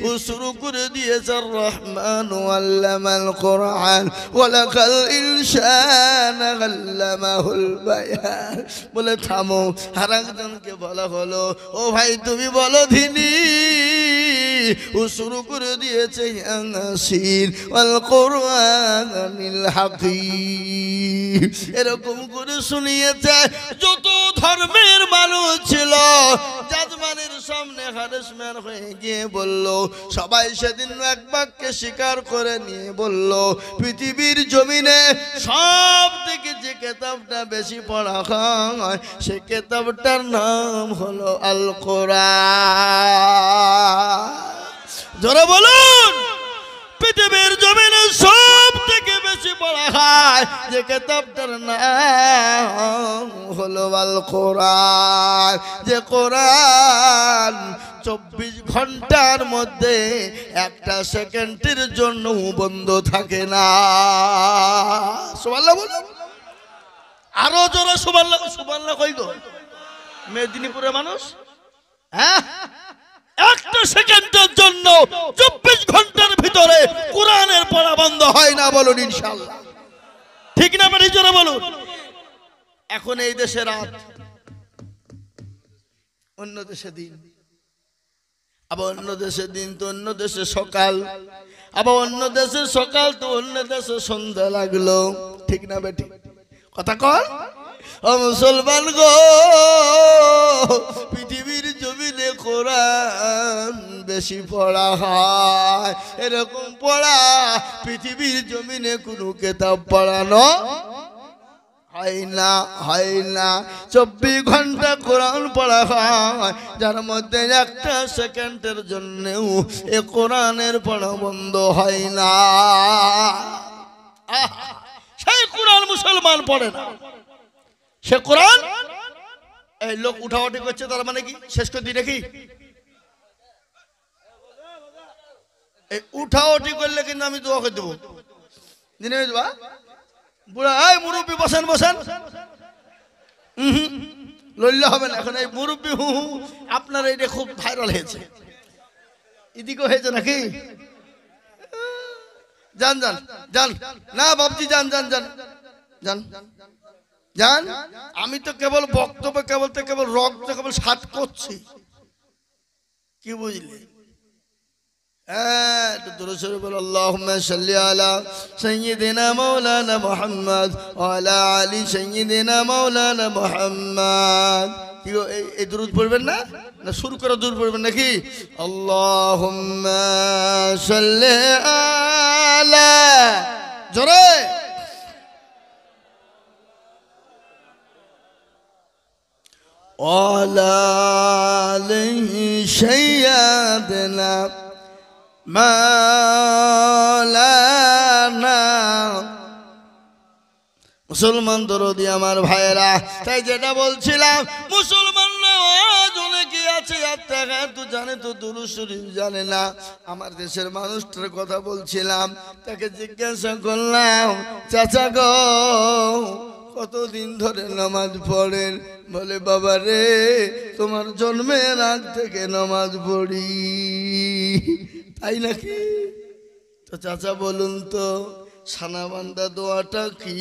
[SPEAKER 1] ও শুরু করে দিয়েছে রহমান আল্লামাল কোরআন ওয়ালাকাল ইনসান আল্লামাহুল বায়ান। বলে থামো। আরেকজনকে বলা হলো, ও ভাই তুমি বলো দিনী ও শুরু করে দিয়েছে ইয়াসিন ওয়াল কুরআনিল হাকীম। এরকম করে শুনিয়েছে যত ধর্মের মানুষ ছিল জাজমানের সামনে হারেসম্যান হয়ে গিয়ে বলল, সবাই সেদিন এক বাক্যে স্বীকার করে নিয়ে বলল, পৃথিবীর জমিনে সব থেকে যে কিতাবটা বেশি পড়া হয় সে কিতাবটার নাম হলো আল কোরআন। জোরে বলুন, পৃথিবীর জমিনে সব থেকে বেশি পড়া হয় যে কিতাবটার নাম হলো আল কোরআন। যে কোরআন 24 ঘন্টার মধ্যে একটা সেকেন্ডের জন্য বন্ধ থাকে না। সুবহানাল্লাহ বলুন, আরো জোরে সুবহানাল্লাহ। সুবহানাল্লাহ কই গো মেদিনীপুরের মানুষ? হ্যাঁ, একটা সেকেন্ডের জন্য 24 ঘন্টার ভিতরে কোরআনের পড়া বন্ধ হয় না। বলুন ইনশাআল্লাহ, ঠিক না? বেশি জোরে বলুন। এখন এই দেশে রাত, অন্য দেশে দিন, আবার অন্য দেশে দিন তো অন্য দেশে সকাল, আবার অন্য দেশে সকাল তো অন্য দেশে সন্ধ্যা লাগলো, ঠিক না বেটি? কথা কর ও মুসলমান গো, পৃথিবীর জমিনে কোরআন বেশি পড়া হয়, এরকম পড়া পৃথিবীর জমিনে কোনো কিতাব পড়ানো হয় না, হয় না। 24 ঘন্টা কোরআন পড়া হয়, যার মধ্যে একটা সেকেন্ডের জন্যও এ কোরআনের পড়া বন্ধ হয় না। সেই কোরআন মুসলমান পড়ে না, সে কোরআন এই লোক উঠাউঠি করছে, তার মানে কি শেষ করে দিই নাকি? এই উঠাউঠি করলে কিন্তু আমি দোয়া করে দেবো, দিনে দেবা বুড়া। এই মুরব্বী বসেন বসেন, লইলে হবে না। এখন এই মুরব্বী হু হু আপনার এটা খুব ভাইরাল হয়েছে, এদিকে হয়েছে নাকি? যান যান যান, না বাবজি যান যান যান যান যান। আমি তো কেবল বক্তব্য কেবল রক্ত কেবল সাত করছি, কি বুঝলি? اللهم صل على سيدنا مولانا محمد وعلى آل سيدنا مولانا محمد। কি এই দুরূদ পড়বেন না? না শুরু করে দুরূদ পড়বেন নাকি? আল্লাহুম্মা সাল্লি আলা, জোরে ওয়ালা আলাইহি সাইয়্যিদানা মাওলানা। মুসলমান দরদি আমার ভাইয়েরা, তাই যেটা বলছিলাম, মুসলমানরা অনেকে আছে তো জানে তো দুরূদ শরীফ জানে না। আমার দেশের মানুষটার কথা বলছিলাম, তাকে জিজ্ঞাসা করলাম, চাচা গো কতদিন ধরে নামাজ পড়েন? বলে বাবা রে, তোমার জন্মের আগ থেকে নামাজ পড়ি। তাই নাকি? তো চাচা বলুন তো সানাবান্দা দোয়াটা কি?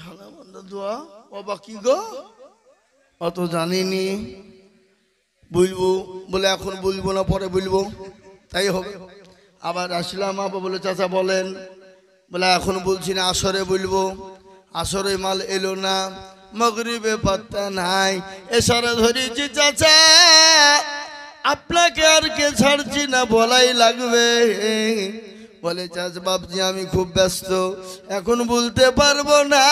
[SPEAKER 1] সানাবান্দা দোয়া বাবা কি গো? অত জানিনি, বুঝবো বলে এখন বুঝবো না, পরে বুঝবো, তাই হবে। আবার আসলাম, বাবা বলে চাচা বলেন, বলে এখন বলছি না, আসরে বলবো। আসরে মাল এলো না, মাগরিবে পাত্তা নাই, এশারা ধরেছি চাচা আপনাকে আর কে ছাড়ছি না, বলাই লাগবে। বলে চাচা বাবজি আমি খুব ব্যস্ত, এখন বলতে পারবো না,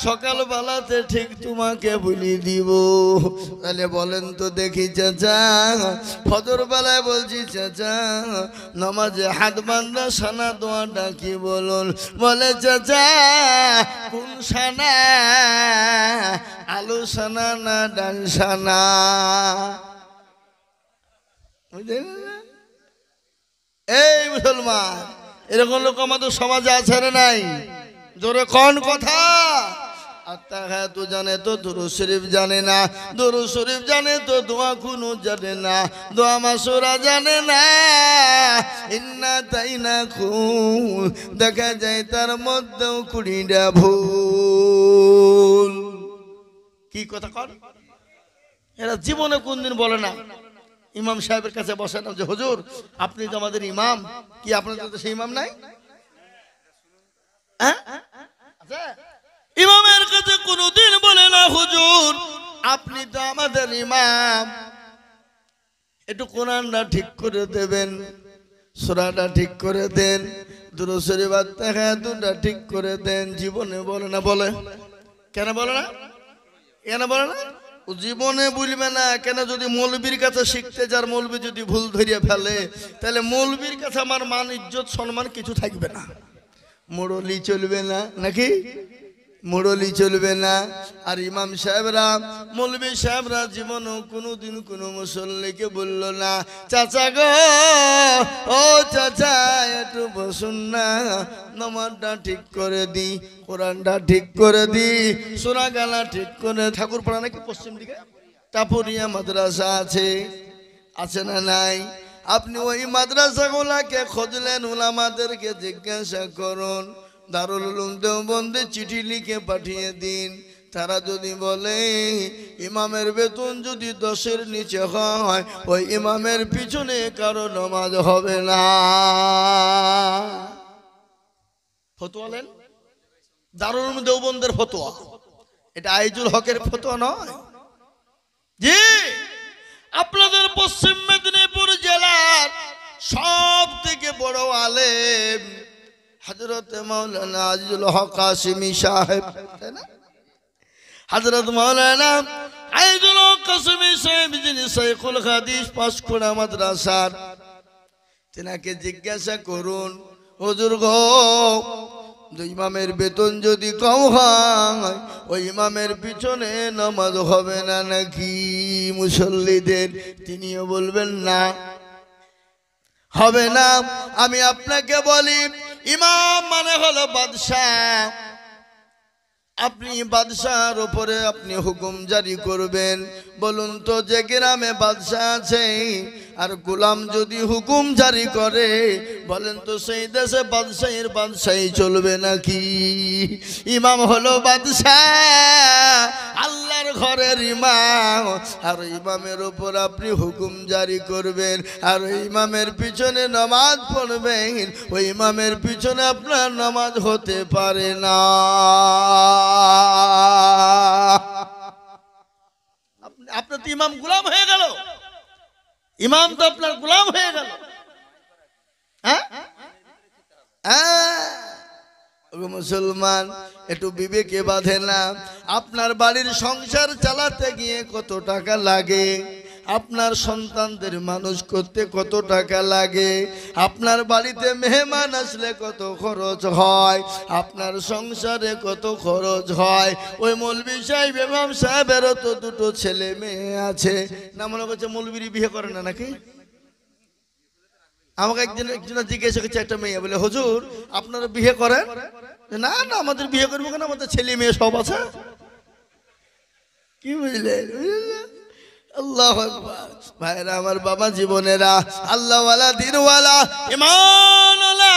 [SPEAKER 1] সকালবেলাতে ঠিক তোমাকে বলি দিব। তাহলে বলেন তো দেখি চাচা, ফজর বেলায় বলছি চাচা নামাজে হাত বান্ধা সানা দোয়াটা কি বলুন? বলে চাচা কোন সানা, আলু সানা না ডাল সানা? এই মুসলমান, এরকম লোক আমাদের সমাজে আছে না নাই? জোরে কোন কথা? আত্তাহায়াতু জানে তো দুরূদ শরীফ জানে না, দুরূদ শরীফ জানে তো দোয়া কুনুত জানে না, দোয়া মাসুরা জানে না, ইন্না তাইনা খুন দেখা যায় তার মধ্যেও 20টা ভুল। কি কথা কর? এরা জীবনে কোনদিন বলে না ইমাম সাহেবের কাছে বসেন যে হুজুর আপনি তো আমাদের ইমাম, কি আপনাদের তো সেই ইমাম নাই? আচ্ছা, ইমামের কাছে কোনোদিন বলে না হুজুর আপনি তো আমাদের ইমাম, একটু কোরআনটা ঠিক করে দেবেন, সূরাটা ঠিক করে দেন, দুরূদ শরীফ দুটা ঠিক করে দেন। জীবনে বলে না। বলে কেন বলে না? কেন বলে না? ও জীবনে বলবে না কেন? যদি মৌলবীর কাছে শিখতে যার মৌলবী যদি ভুল ধরিয়ে ফেলে তাহলে মৌলবীর কাছে আমার মান ইজ্জত সম্মান কিছু থাকবে না। মুরলি চলবে না নাকি? মুরলি চলবে না। আর ইমাম সাহেবরা মৌলবী সাহেবরা জীবনও কোনোদিন কোনো মুসল্লিকে বলল না চাচা গো ও চাচা একটু বসুন না, নামাজটা ঠিক করে দি, কোরআনটা ঠিক করে দি, সূরা গালা ঠিক করে। ঠাকুরপাড়া নাকি পশ্চিম দিকে টাপুরিয়া মাদ্রাসা আছে, আছে না নাই? আপনি ওই মাদ্রাসাগুলাকে খুঁজলেন, উলামাদেরকে জিজ্ঞাসা করুন, দারুল উলুম দেওবন্দে চিঠি লিখে পাঠিয়ে দিন। তারা যদি বলে ইমামের বেতন যদি 10-এর নিচে হয় ওই ইমামের পিছনে কারো নামাজ হবে না। ফতোয়া নেন, দারুল উলুম দেওবন্দের ফতোয়া, এটা আইজুল হকের ফতোয়া নয়। জি, আপনাদের পশ্চিম মেদিনীপুর জেলার সব থেকে বড় আলেম হযরত মাওলানা আজিজুল হক কাসিমি সাহেব, তাই না? হযরত মাওলানা আজিজুল হক কাসিমি সাহেব যিনি শাইখুল হাদিস পাঁশকুড়া মাদ্রাসার, তেনাকে জিজ্ঞাসা করুন হুজুর গো ইমামের বেতন যদি কম হয় ওই ইমামের পিছনে নামাজ হবে না নাকি মুসল্লিদের? তিনিও বলবেন না, হবে না। আমি আপনাকে বলি ইমাম মানে হলো বাদশাহ, আপনি বাদশার উপরে আপনি হুকুম জারি করবেন। বলুন তো যে গ্রামে বাদশাহ আছে আর গোলাম যদি হুকুম জারি করে বলেন তো সেই দেশে বাদশাহের বাদশাহী চলবে নাকি? ইমাম হলো বাদশাহ, আল্লাহর ঘরের ইমাম, আর ইমামের উপর আপনি হুকুম জারি করবেন আর ইমামের পিছনে নামাজ পড়বেন, ওই ইমামের পিছনে আপনার নামাজ হতে পারে না। আপনার তো ইমাম গোলাম হয়ে গেল, ইমাম তো আপনার গোলাম হয়ে গেল। মুসলমান একটু বিবেকে বাঁধে না? আপনার বাড়ির সংসার চালাতে গিয়ে কত টাকা লাগে, আপনার সন্তানদের মানুষ করতে কত টাকা লাগে, আপনার বাড়িতে মেহমান আসলে কত খরচ হয়, আপনার সংসারে কত খরচ হয়। ওই মৌলবী সাহেব ইমাম সাহেবেরও তো দুটো ছেলে মেয়ে আছে, না মনে করছে মৌলবীর বিয়ে করে না নাকি? আমাকে একজন জিজ্ঞাসা করছে একটা মেয়ে, বলে হুজুর আপনারা বিয়ে করেন? না না আমাদের বিয়ে করবো কেন, আমাদের ছেলে মেয়ে সব আছে। কি বুঝলেন? আল্লাহু আকবার। ভাইরা আমার, বাবা জীবনেরা, আল্লাহওয়ালা দিনওয়ালা ঈমানওয়ালা,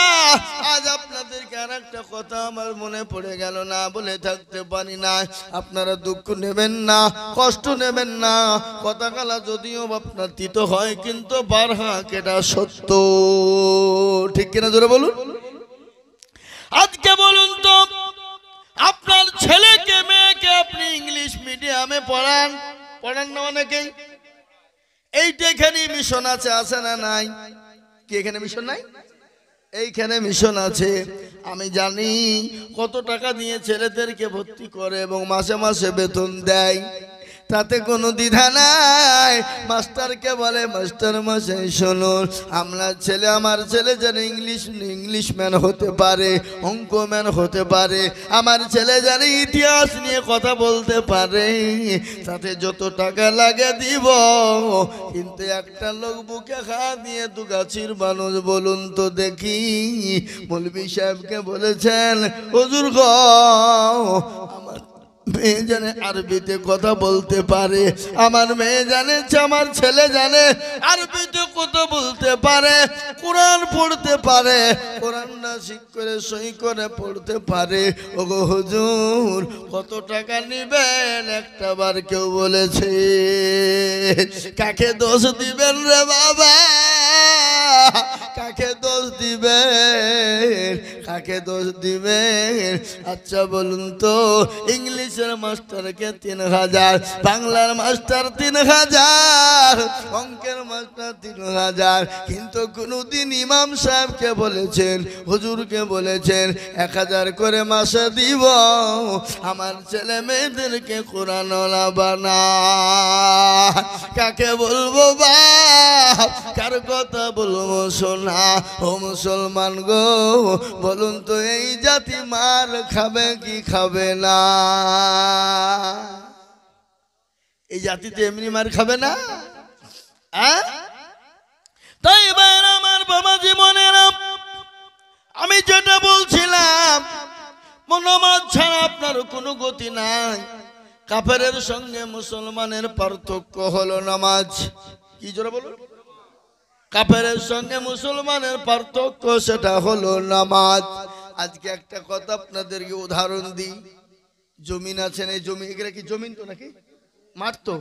[SPEAKER 1] আজ আপনাদেরকে আর একটা কথা আমার মনে পড়ে গেল, না বলে থাকতে পারি না। আপনারা দুঃখ নেবেন না, কষ্ট নেবেন না। কথাগুলা যদিও আপনার তিত হয় কিন্তু বারহাক এটা সত্য, ঠিক কিনা জোরে বলুন। আজকে বলুন তো আপনার ছেলেকে মেয়েকে আপনি ইংলিশ মিডিয়ামে পড়ান, পড়ান না অনেকেই? এইটা এখানে মিশন আছে, আছে না নাই? কি এখানে মিশন নাই? এইখানে মিশন আছে। আমি জানি কত টাকা দিয়ে ছেলেদেরকে ভর্তি করে এবং মাসে মাসে বেতন দেয়, তাতে কোনো দ্বিধা নাই। মাস্টারকে বলে মাস্টার মশাই শুনুন, আমার ছেলে যেন ইংলিশম্যান হতে পারে, অঙ্কম্যান হতে পারে, আমার ছেলে যেন ইতিহাস নিয়ে কথা বলতে পারে, তাতে যত টাকা লাগে দিব। কিন্তু একটা লোক বুকে খা দিয়ে দু গাছির মানুষ, বলুন তো দেখি। মৌলভী সাহেবকে বলেছেন হুজুর গো আমার মেয়ে জানে আরবিতে কথা বলতে পারে, আমার মেয়ে জানে, আমার ছেলে জানে আরবিতে কথা বলতে পারে, কোরআন পড়তে পারে, কোরআনটা ঠিক করে সই করে পড়তে পারে। ওগো হুজুর কত টাকা নিবেন একটা বার কেউ বলেছে? কাকে দোষ দিবেন রে বাবা, কাকে দোষ দিবেন, কাকে দোষ দিবেন? আচ্ছা বলুন তো, ইংলিশের মাস্টারকে 3000, বাংলার মাস্টার 3000, অঙ্কের মাস্টার 3000, কিন্তু কোনদিন ইমাম সাহেবকে বলেছেন, হুজুরকে বলেছেন 1000 করে মাসে দিব আমার ছেলে মেয়েদেরকে কোরআনওয়ালা বানা? কাকে বলবো বাপ, কার কথা বলবো সোনা? ও মুসলমান গো, বলুন তো এই জাতি মার খাবে কি খাবে না? এই জাতিতে এমনি মার খাবে না? তাই এবার আমার বাবা জীবনের আমি যেটা বলছিলাম, নামাজ ছাড়া আপনার কোনো গতি নাই। কাফেরের সঙ্গে মুসলমানের পার্থক্য হলো নামাজ। কি জোরে বলুন? কাফেরের সঙ্গে মুসলমানের পার্থক্য সেটা হলো নামাজ। আজকে একটা কথা আপনাদেরকে উদাহরণ দিই। জমিন আছেন, এই জমি, এগুলা কি জমিন তো নাকি মাঠ তো?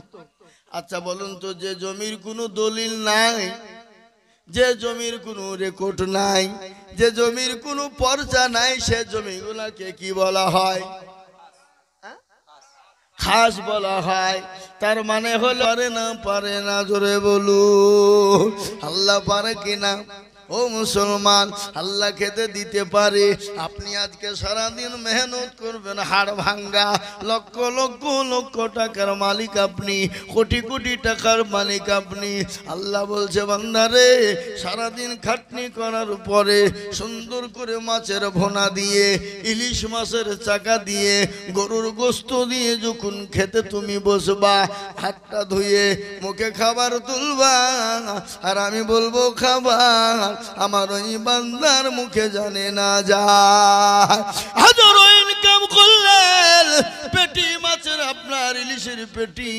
[SPEAKER 1] আচ্ছা বলুন তো, যে জমির কোনো দলিল নাই, যে জমির কোনো রেকর্ড নাই, যে জমির কোনো পর্চা নাই, সে জমিগুলাকে কি বলা হয়? খাস বলা হয়। তার মানে হলো পারে না, জোরে বলু আল্লাহ পারে কিনা? ও মুসলমান, আল্লাহ খেতে দিতে পারে। আপনি আজকে সারাদিন মেহনত করবেন, হাড় ভাঙ্গা, লক্ষ লক্ষ লক্ষ টাকার মালিক আপনি, কোটি কোটি টাকার মালিক আপনি। আল্লাহ বলছে বান্দারে, সারাদিন খাটনি করার পরে সুন্দর করে মাছের ভোনা দিয়ে, ইলিশ মাছের চাকা দিয়ে, গরুর গোস্ত দিয়ে যখন খেতে তুমি বসবা, হাতটা ধুয়ে মুখে খাবার তুলবা, আর আমি বলবো খাবার, আমার ওই বান্দার মুখে জানে না যায়। হাজারো ইনকাম করলেন, পেটি মাছের, আপনার ইলিশের পেটি,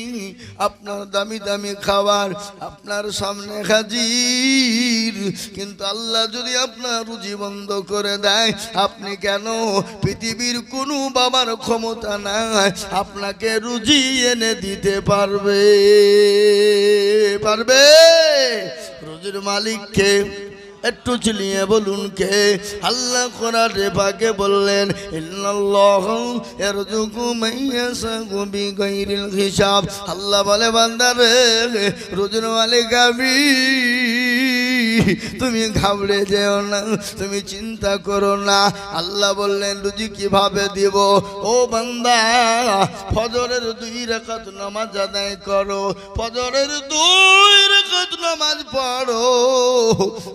[SPEAKER 1] আপনার দামি দামি খাবার আপনার সামনে হাজির, কিন্তু আল্লাহ যদি আপনার রুজি বন্ধ করে দেয়, আপনি কেন? পৃথিবীর কোনো বাবার ক্ষমতা নাই আপনাকে রুজি এনে দিতে পারবে? পারবে? রুজির মালিককে একটু চিলিয়ে বলুন কে? আল্লাহ কোরআনে পাকে বললেন, ইন্নাল্লাহু ইয়ারযুকু মান ইয়াশাউ বিগাইরিল হিসাব। আল্লাহ বলে বান্দারে, রুজির মালিক আমি, তুমি ঘাবড়ে যেও না, তুমি চিন্তা করো না। আল্লাহ বললেন রুজি কিভাবে দিব? ও বান্দা, ফজরের 2 রাকাত নামাজ আদায় করো, ফজরের 2 রাকাত নামাজ পড়ো।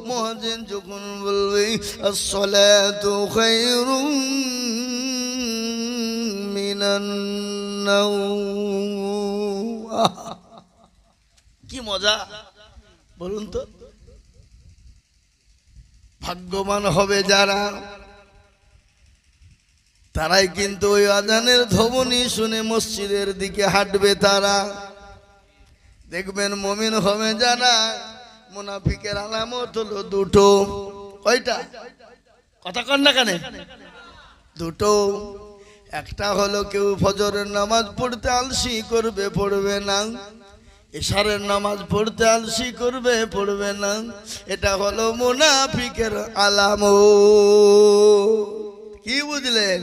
[SPEAKER 1] মুয়াজ্জিন যখন বলবে আসসালাতু খায়রুম মিনান নাওম, কি মজা বলুন তো। ভাগ্যবান হবে যারা, তারাই কিন্তু ওই আজানের ধ্বনি শুনে মসজিদের দিকে হাঁটবে। তারা দেখবেন মুমিন হবে যারা, মুনাফিকের আলামত হলো দুটো। কয়টা? কথা কন না কেন? দুটো। একটা হলো কেউ ফজরের নামাজ পড়তে আলসি করবে, পড়বে না। ইশারের নামাজ পড়তে আলসি করবে, পড়বে না। এটা হলো মুনাফিকের আলামত। কি বুঝলেন?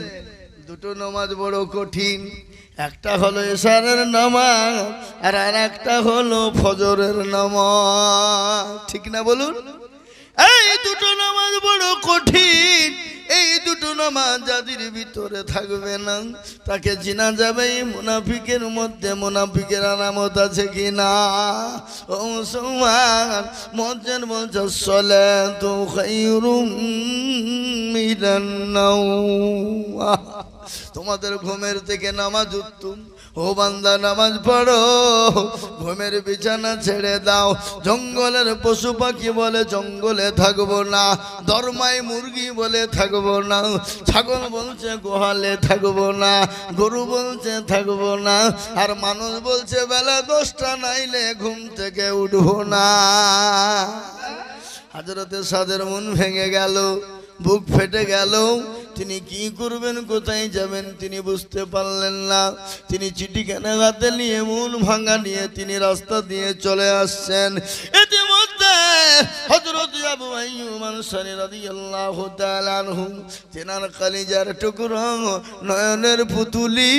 [SPEAKER 1] দুটো নামাজ বড় কঠিন। একটা হলো ইশারের নামাজ, আর একটা হলো ফজরের নামাজ। ঠিক না বলুন? এই দুটো নামাজ বড় কঠিন। এই দুটো নামাজ যাদের ভিতরে থাকবে না, তাকে চিনা যাবে এই মুনাফিকের মধ্যে মুনাফিকের আলামত আছে কিনা। ও মুসলমান, মুয়াজ্জিন বলছে সালাতু খায়রুম মিনান নাওম। তোমাদের ঘুমের থেকে নামাজ উত্তম। ও বান্দা, নামাজ পড়ো, ঘুমের বিছানা ছেড়ে দাও। জঙ্গলের পশু পাখি বলে জঙ্গলে থাকবো না, দরমাই মুরগি বলে থাকবো না, ছাগল বলছে গোহালে থাকবো না, গরু বলছে থাকবো না, আর মানুষ বলছে বেলা 10টা নাইলে ঘুম থেকে উঠবো না। হযরতে সাদের মন ভেঙে গেল, বুক ফেটে গেল। তিনি কি করবেন, কোথায় যাবেন তিনি বুঝতে পারলেন না। তিনি চিঠিখানা হাতে নিয়ে মন ভাঙা নিয়ে তিনি রাস্তা দিয়ে চলে আসছেন। ইতিমধ্যে হযরত আবু আইয়ুব আনসারী রাদিয়াল্লাহু তাআলা আনহু তেনার কলিজার টুকরো নয়নের পুতুলি,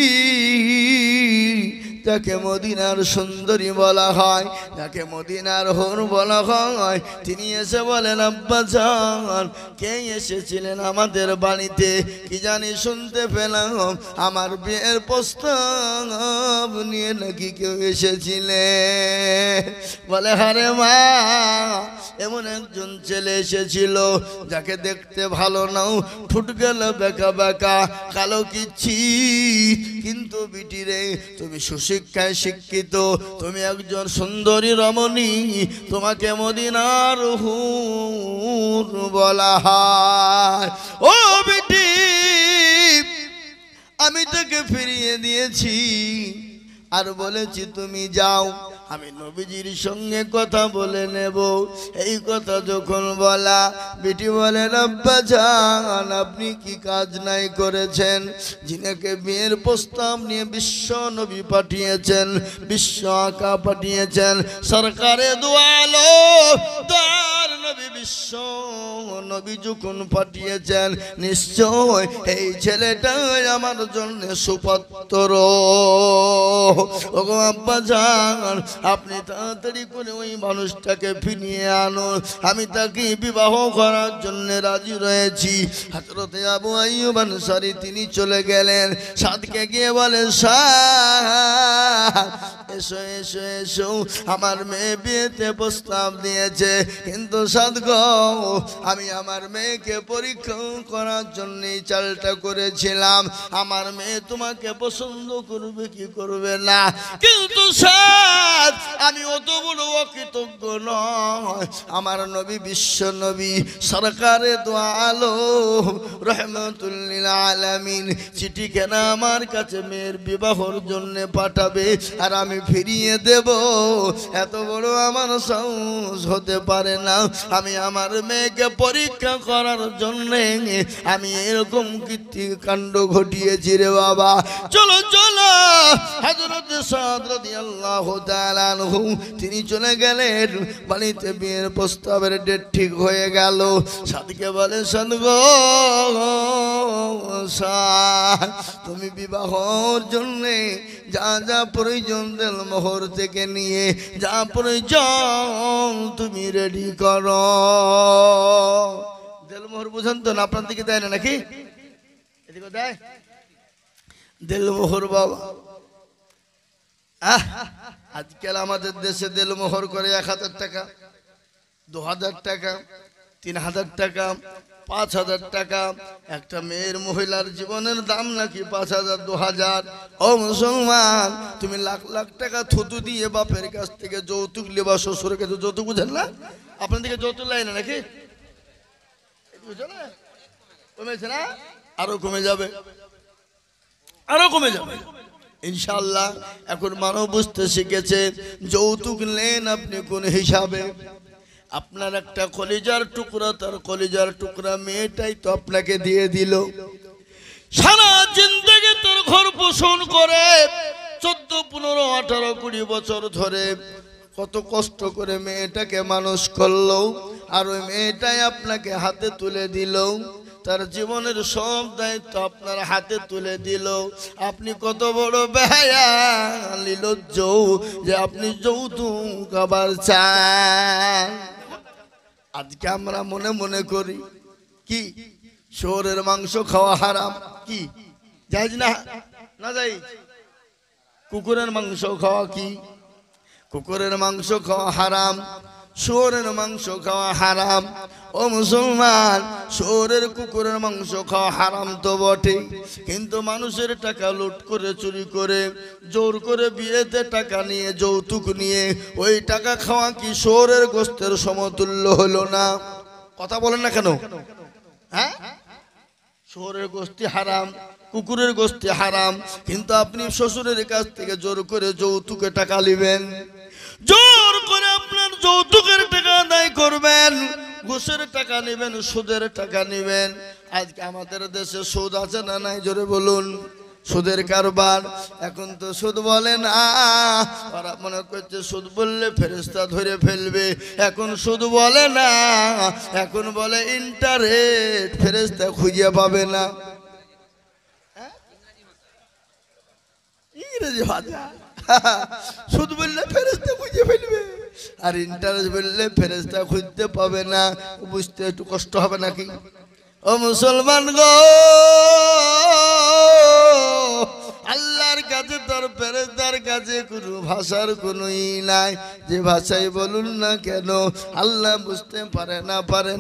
[SPEAKER 1] যাকে মদিনার সুন্দরী বলা হয়, যাকে মদিনার হুর বলা হয়, তিনি এসে বলেন, আব্বা জান কে এসেছিলেন আমাদের বাড়িতে? কি জানি শুনতে পেলাম আমার বিয়ের প্রস্তাব নিয়ে নাকি কেউ এসেছিলেন। বলে হারে মা, এমন একজন ছেলে এসেছিল যাকে দেখতে ভালো নাও, ফুট গেল বেকা বেকা কালো কিচ্ছি, কিন্তু বিটি রে তুমি সুশিক্ষায় শিক্ষিত, তুমি একজন সুন্দরী রমণী, তোমাকে মদিনার হুর বলা হয়। ও বিটি, আমি তোকে ফিরিয়ে দিয়েছি আর বলেছি তুমি যাও, আমি নবীজির সঙ্গে কথা বলে নেব। এই কথা যখন বলা, বিটি বলেন, আব্বা জান আপনি কি কাজ নাই করেছেন? যিনাকে বিয়ের প্রস্তাব নিয়ে বিশ্ব নবী পাঠিয়েছেন, বিশ্ব আকা পাঠিয়েছেন, সরকারে দোয়ালো তার নবী বিশ্ব নবী যখন পাঠিয়েছেন, নিশ্চয় এই ছেলেটাই আমার জন্য সুপাত্র। ওগো আব্বা জান, আপনি তাড়াতাড়ি করে ওই মানুষটাকে ফিরিয়ে আনুন, আমি তাকে বিবাহ করার জন্য রাজি রয়েছি। হযরত আবু আইয়ুব আনসারী তিনি চলে গেলেন। সাদকে গিয়ে বলে, সাদ এসো এসো এসো, আমার মেয়ে বিয়েতে প্রস্তাব দিয়েছে, কিন্তু সাদ গো আমি আমার মেয়েকে পরীক্ষা করার জন্য চালটা করেছিলাম, আমার মেয়ে তোমাকে পছন্দ করবে কি করবে না, কিন্তু সাদ আমি অত বড় অকৃতজ্ঞ নয়। আমার নবী বিশ্ব নবী সরকারে দো আলম রহমাতুল লিল আলামিন চিঠিখানা আমার কাছে মেয়ের বিবাহর জন্য পাঠাবে আর আমি ফিরিয়ে দেব, এত বড় আমার সাহস হতে পারে না। আমি আমার মেয়েকে পরীক্ষা করার জন্য আমি এরকম কীর্তিকাণ্ড ঘটিয়েছি রে বাবা। চলো চলো, হযরত সাদ রাদিয়াল্লাহু তাআলা আনহু তিনি চলে গেলেন বাড়িতে। বিয়ের প্রস্তাবের ডেট ঠিক হয়ে গেল। সাদকে বলে, সাদ গো সাদ, তুমি বিবাহর জন্য যা যা প্রয়োজন দেল মোহর থেকে নিয়ে যা প্রয়োজন তুমি রেডি করো। দেল মোহর বুঝেন তো না? আপনার দিকে দেয় না নাকি? এদিকে দেয় দেল মোহর বাবা। আজকাল আমাদের দেশে দেল মোহর করে 1000 টাকা, 2000 টাকা, 3000 টাকা, 5000 টাকা। একটা মেয়ের মহিলার জীবনের দাম নাকি 5000 2000। ও মুসলমান, তুমি লাখ লাখ টাকা থুতু দিয়ে বাপের কাছ থেকে যৌতুক লেবা, শ্বশুরের কাছে যৌতুক, বুঝেন না? আপনার দিকে যৌতুক লাগে না নাকি? কমেছে না? আরো কমে যাবে, আরো কমে যাবে ইনশাআল্লাহ। এখন মানব বুঝতে শিখেছে যৌতুক নেন আপনি কোন হিসাবে। আপনার একটা কলিজার টুকরা, তার কলিজার টুকরা মেয়েটাই তো আপনাকে দিয়ে দিল। সারা জিন্দেগি তোর ঘর পোষণ করে 14, 15, 18, 20 বছর ধরে কত কষ্ট করে মেয়েটাকে মানুষ করলো, আর ওই মেয়েটাই আপনাকে হাতে তুলে দিল। তার জীবনের সব দায়িত্ব আপনার হাতে তুলে দিল। আপনি কত বড় বেহায়া নির্লজ্জ যে আপনি যৌতুক আবার চান। আজকে আমরা মনে মনে করি কি শুয়োরের মাংস খাওয়া হারাম, কি জায়েজ না? না জায়েজ। কুকুরের মাংস খাওয়া কি? কুকুরের মাংস খাওয়া হারাম, শুয়োরের মাংস খাওয়া হারাম। ও মুসলমান, শুয়োরের কুকুরের মাংস খাওয়া হারাম তো বটে, কিন্তু মানুষের টাকা লুট করে চুরি করে জোর করে বিয়েতে টাকা নিয়ে যৌতুক নিয়ে ওই টাকা খাওয়া কি শুয়োরের গোশতের সমতুল্য হলো না? কথা বলেন না কেন? হ্যাঁ, শুয়োরের গোশত হারাম, কুকুরের গোশত হারাম, কিন্তু আপনি শ্বশুরের কাছ থেকে জোর করে যৌতুকে টাকা নেবেন, জোর করে আপনার যৌতুকের টাকা আদায় করবেন। ঘুষের টাকা নেবেন, সুদের টাকা নেবেন। আজকে আমাদের দেশে সুদ আছে না নাই জোরে বলুন? সুদের কারবার। এখন তো সুদ বলে না, ওরা মনে করছে সুদ বললে ফেরেশতা ধরে ফেলবে। এখন সুদ বলে না, এখন বলে ইন্টারেস্ট, ফেরেশতা খুঁজে পাবে না। ইংরেজি ভাষা। সুদ বললে ফেরেশতা খুঁজে ফেলবে, আর ইন্টারেস্ট বললে ফেরেশতা খুঁজতে পাবে না। বুঝতে একটু কষ্ট হবে নাকি? ও মুসলমান গো, আল্লাহর কাছে তোর ফেরেশতার কাছে কোনো ভাষার কোনো ই নাই। যে ভাষাই বলুন না কেন আল্লাহ বুঝতে পারে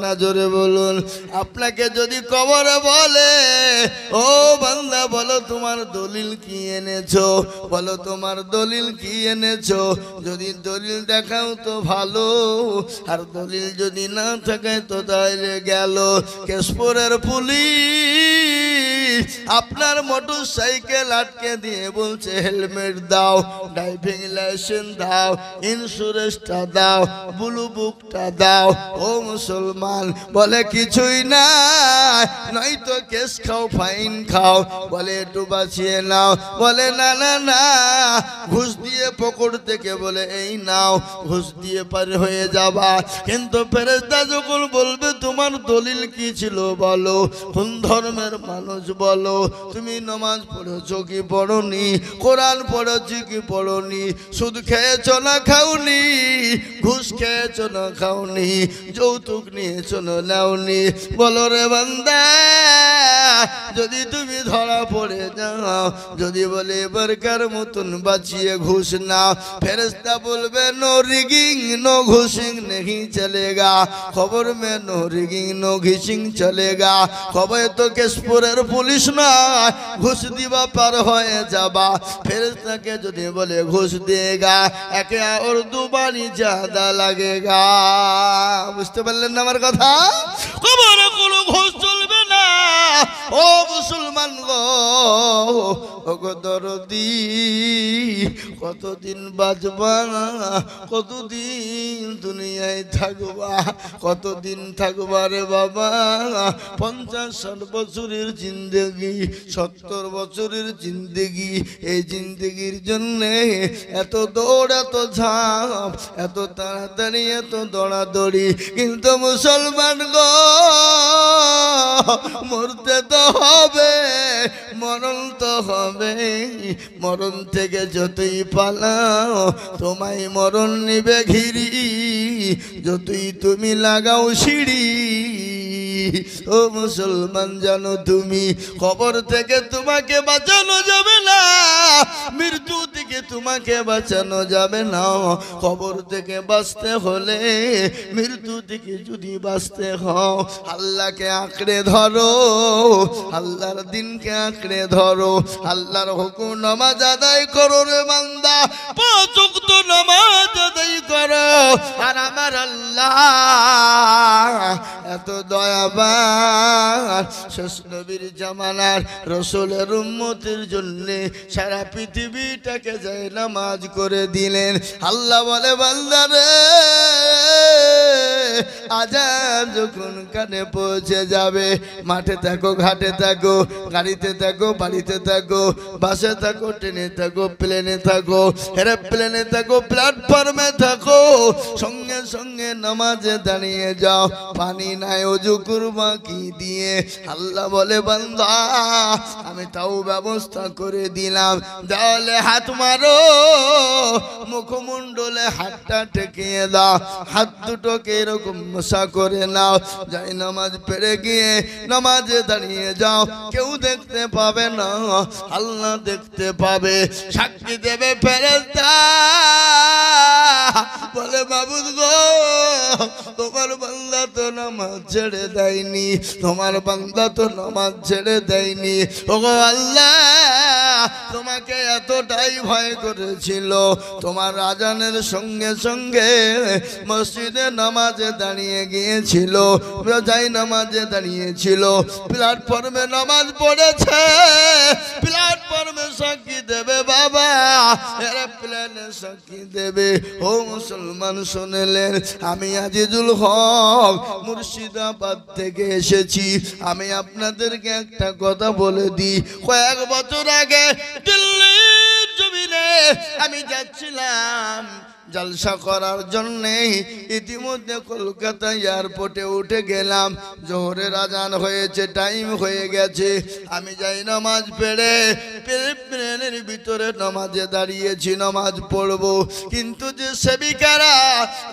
[SPEAKER 1] না জোরে বলুন। আপনাকে যদি কবরে বলে, ও বান্দা বলো তোমার দলিল কি এনেছো, বলো তোমার দলিল কি এনেছো, যদি দলিল দেখাও তো ভালো, আর দলিল যদি না থাকে তো তাহলে গেল। কেশপুরের পুলিশ আপনার মোটর সাইকেল আটকে দিয়ে বলছে হেলমেট দাও, ড্রাইভিং লাইসেন্স দাও, ইন্স্যুরেন্সটা দাও, ব্লু বুকটা দাও। ও মুসলমান বলে কিছুই না, নয়তো কেস খাও, ফাইন খাও। বলে একটু বাঁচিয়ে নাও, বলে না না না, ঘুষ দিয়ে পকড় থেকে বলে এই নাও, ঘুষ দিয়ে পার হয়ে যাবা। কিন্তু ফেরেশতা যখন বলবে তোমার দলিল কি ছিল বলো, কোন ধর্মের মানুষ বলো, তুমি নামাজ পড়েছো কি পড়নি, কোরআন পড়েছি কি পড়নি, সুদ খেয়েছো না খাওনি, ঘুষ খেয়েছো না খাওনি, যৌতুক নিয়েছো না নাওনি, বলো রে বান্দা। যদি তুমি ধরা পড়ে যাও, যদি বলে এবারকার মতন বাঁচিয়ে ঘুষ নাও, ফেরেশতা বলবে নো রিগিং নো ঘুষিং नहीं चलेगा, खबर में नो रिगिंग नो घिसिंग चलेगा। खबर तो केशपुरेर पुलिस ना घुष दिबा पार হয়ে যাবা। ফেরেশতাকে যদি বলে ঘুষ দেगा, একে और দুবারি ज़्यादा लगेगा। বুঝতে পারলেন না আমার কথা? খবরে কোনো ঘুষ চলবে না। ও মুসলমান গো, ও গো দরদি, কতদিন বাঁচবা, কতদিন দুনিয়ায় থাকবা, কতদিন থাকবা রে বাবা? 50-60 বছরের জিন্দেগি, 70 বছরের জিন্দেগি। এই জিন্দেগির জন্যে এত দৌড়, এত ঝাঁপ, এত তাড়াতাড়ি, এত দৌড়াদৌড়ি। কিন্তু মুসলমান গো, মরতে তো হবে, মরণ তো হবে। মরণ থেকে যতই পালাও তোমায় মরণ নিবে ঘিরি, যতই তুমি লাগাও সিঁড়ি। ও মুসলমান জানো তুমি, কবর থেকে তোমাকে বাঁচানো যাবে না, মৃত্যু থেকে তোমাকে বাঁচানো যাবে না। কবর থেকে বাঁচতে হলে, মৃত্যু থেকে যদি বাঁচতে হও, আল্লাহকে আঁকড়ে ধরো, আল্লাহর দিনকে আঁকড়ে ধরো, আল্লাহর হুকুম নামাজ আদায় করো রে বান্দা, 5 ওয়াক্ত নামাজ আদায় করো। আর আমার আল্লাহ এত দয়াবান, শেষ নবীর জামানার রাসূলের উম্মতের জন্য সারা পৃথিবীটাকে যায় নামাজ করে দিলেন। আল্লাহ বলে বান্দা রে, আজান যখন কানে পৌঁছে যাবে, মাঠে থাকো, ঘাটে থাকো, গাড়িতে থাকো, বাড়িতে থাকো, বাসে থাকো, ট্রেনে থাকো, প্লেনে থাকো, এরোপ্লেনে থাকো, প্ল্যাটফর্মে থাকো, সঙ্গে সঙ্গে নামাজে দাঁড়িয়ে যাও। পানি নাই, ওযু করবা কি দিয়ে? আল্লাহ বলে বান্দা আমি তাও ব্যবস্থা করে দিলাম। তাহলে হাত মারো, মুখমণ্ডলে হাতটা ঠেকিয়ে দাও, হাত দুটোকে এরকম মশা করে নাও। যাই নামাজ পড়ে গিয়ে নামাজে দাঁড়িয়ে যাও, কেউ দেখতে পাবে না, আল্লাহ দেখতে পাবে, সাক্ষী দেবে ফেরেশতা। বলে মাবুদ গো, তোমার বান্দা তো নামাজ ছেড়ে দেয়নি, তোমার বান্দা তো নামাজ ছেড়ে দেয়নি। ওগো আল্লাহ, তোমাকে এতটাই ভয় করেছিল, তোমার আজানের সঙ্গে সঙ্গে মসজিদে নামাজে দাঁড়িয়ে গিয়েছিল, যাই নামাজে দাঁড়িয়েছিল, প্ল্যাটফর্মে নামাজ পড়েছে, প্ল্যাটফর্মে সাক্ষী দেবে বাবা, এরোপ্লেনে সাক্ষী দেবে। ও মুসলমান শুনলেন, আমি আজিজুল হক মুর্শিদাবাদ থেকে এসেছি। আমি আপনাদেরকে একটা কথা বলে দিই, কয়েক বছর আগে দিল্লির জমিনে আমি যাচ্ছিলাম জলসা করার জন্যে। ইতিমধ্যে কলকাতা এয়ারপোর্টে উঠে গেলাম, জোহরের আজান হয়েছে, টাইম হয়ে গেছে। আমি যাই নামাজ পড়ে প্লেনের ভিতরে নামাজে দাঁড়িয়েছি, নামাজ পড়বো, কিন্তু যে সেবিকারা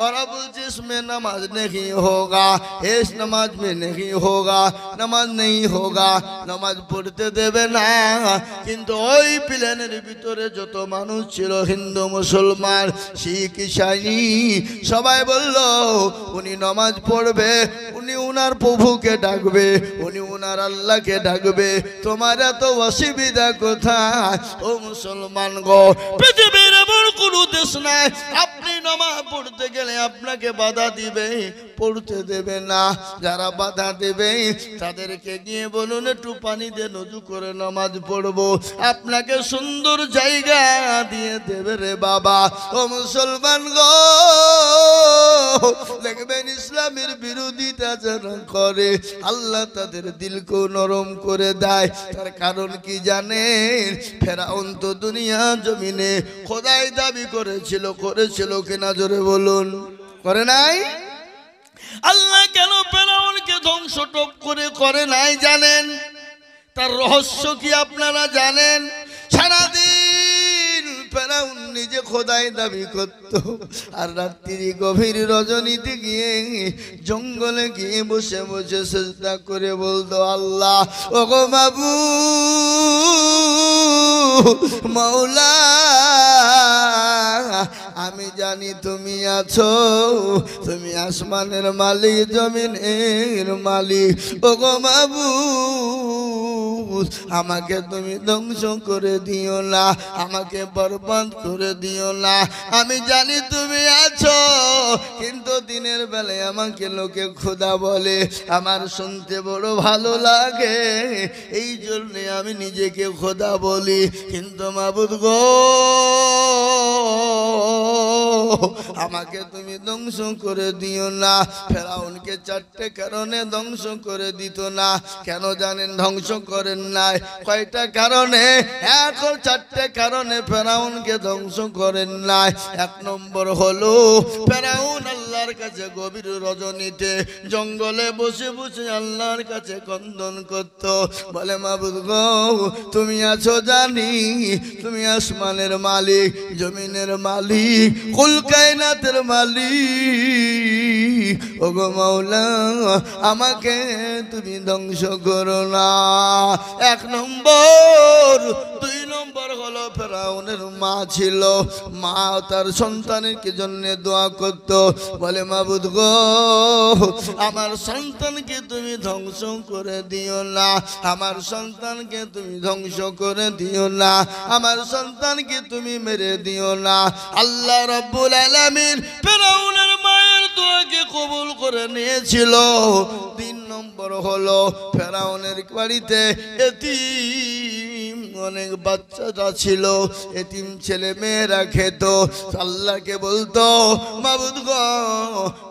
[SPEAKER 1] ওরা বলছে ইসমে নামাজ নেই হোগা, এস নামাজ মে নেই হোগা, নামাজ নেই হোগা, নামাজ পড়তে দেবে না। কিন্তু ওই প্লেনের ভিতরে যত মানুষ ছিল, হিন্দু মুসলমান শিখ ইসাই, সবাই বলল উনি নামাজ পড়বে, উনি উনার প্রভুকে ডাকবে, উনি উনার আল্লাহকে ডাকবে, তোমার এত অসুবিধা কোথায়? ও মুসলমান গো, পৃথিবীর এমন কোন দেশ নাই আপনি নামাজ পড়তে গেলে আপনাকে বাধা দিবে, পড়তে দেবে না। যারা বাধা দেবে তাদেরকে গিয়ে বলুন একটু পানি দিয়ে নজু করে নামাজ পড়বো, আপনাকে সুন্দর জায়গা দিয়ে দেবে রে বাবা। ও মুসলমান গো, দেখবেন ইসলামের বিরোধিতা যারা করে আল্লাহ তাদের দিলকে নরম করে দেয়। তার কারণ কি জানেন? ফেরাউন তো দুনিয়া জমিনে খোদাই দাবি করেছিল, করেছিল কিনা জোরে বলুন? করে নাই? আল্লাহ কেন ফেরাউনকে ধ্বংস টপ করে নাই জানেন? তার রহস্য কি আপনারা জানেন? সারাদিন ফেরাউন নিজে খোদাই দাবি করত, আর রাত্রি গভীর রজনীতে গিয়ে জঙ্গলে গিয়ে বসে বসে সিজদা করে বলতো, আল্লাহ ওগো মাবুদ মাওলা, আমি জানি তুমি আছো, তুমি আসমানের মালিক, জমিনের মালিক, ওগো মাবুদ আমাকে তুমি ধ্বংস করে দিও না, আমাকে বরবাদ করে দিও না। আমি জানি তুমি আছো, কিন্তু দিনের বেলায় আমাকে লোকে খোদা বলে, আমার শুনতে বড় ভালো লাগে, এই জন্য আমি নিজেকে খোদা বলি। কিন্তু মাবুদ গো, আমাকে তুমি ধ্বংস করে দিও না। ফেরাউনকে চারটে কারণে ধ্বংস করে দিত না। কেন জানেন ধ্বংস করেন নাই? কয়টা কারণে? এখন চারটে কারণে ফেরাউনকে ধ্বংস করেন নাই। এক নম্বর হলো, ফেরাউন আল্লাহর কাছে গভীর রজনীতে জঙ্গলে বসে বসে আল্লাহর কাছে ক্রন্দন করত, বলে মাবুদ গো তুমি আছো জানি, তুমি আসমানের মালিক, জমিনের মালিক, কুল কায়নাতের মালিক, ওগো মাওলা আমাকে তুমি ধ্বংস করো না। এক নম্বর। দুই নম্বর হলো, ফেরাউনের মা ছিল, মা তার সন্তানের জন্য দোয়া করত, বলে মাবুদ গো আমার সন্তানকে তুমি ধ্বংস করে দিও না, আমার সন্তানকে তুমি ধ্বংস করে দিও না, আমার সন্তানকে তুমি মেরে দিও না। আল্লাহ রাব্বুল আলামিন ফেরাউনের মায়ের দোয়াকে কবুল করে নিয়েছিল। তিন নম্বর হলো, ফেরাউনের বাড়িতে এতিম অনেক বাচ্চারা ছিল, এতিম ছেলে মেয়েরা খেত। আল্লাহকে বলতো, মাবুদ গো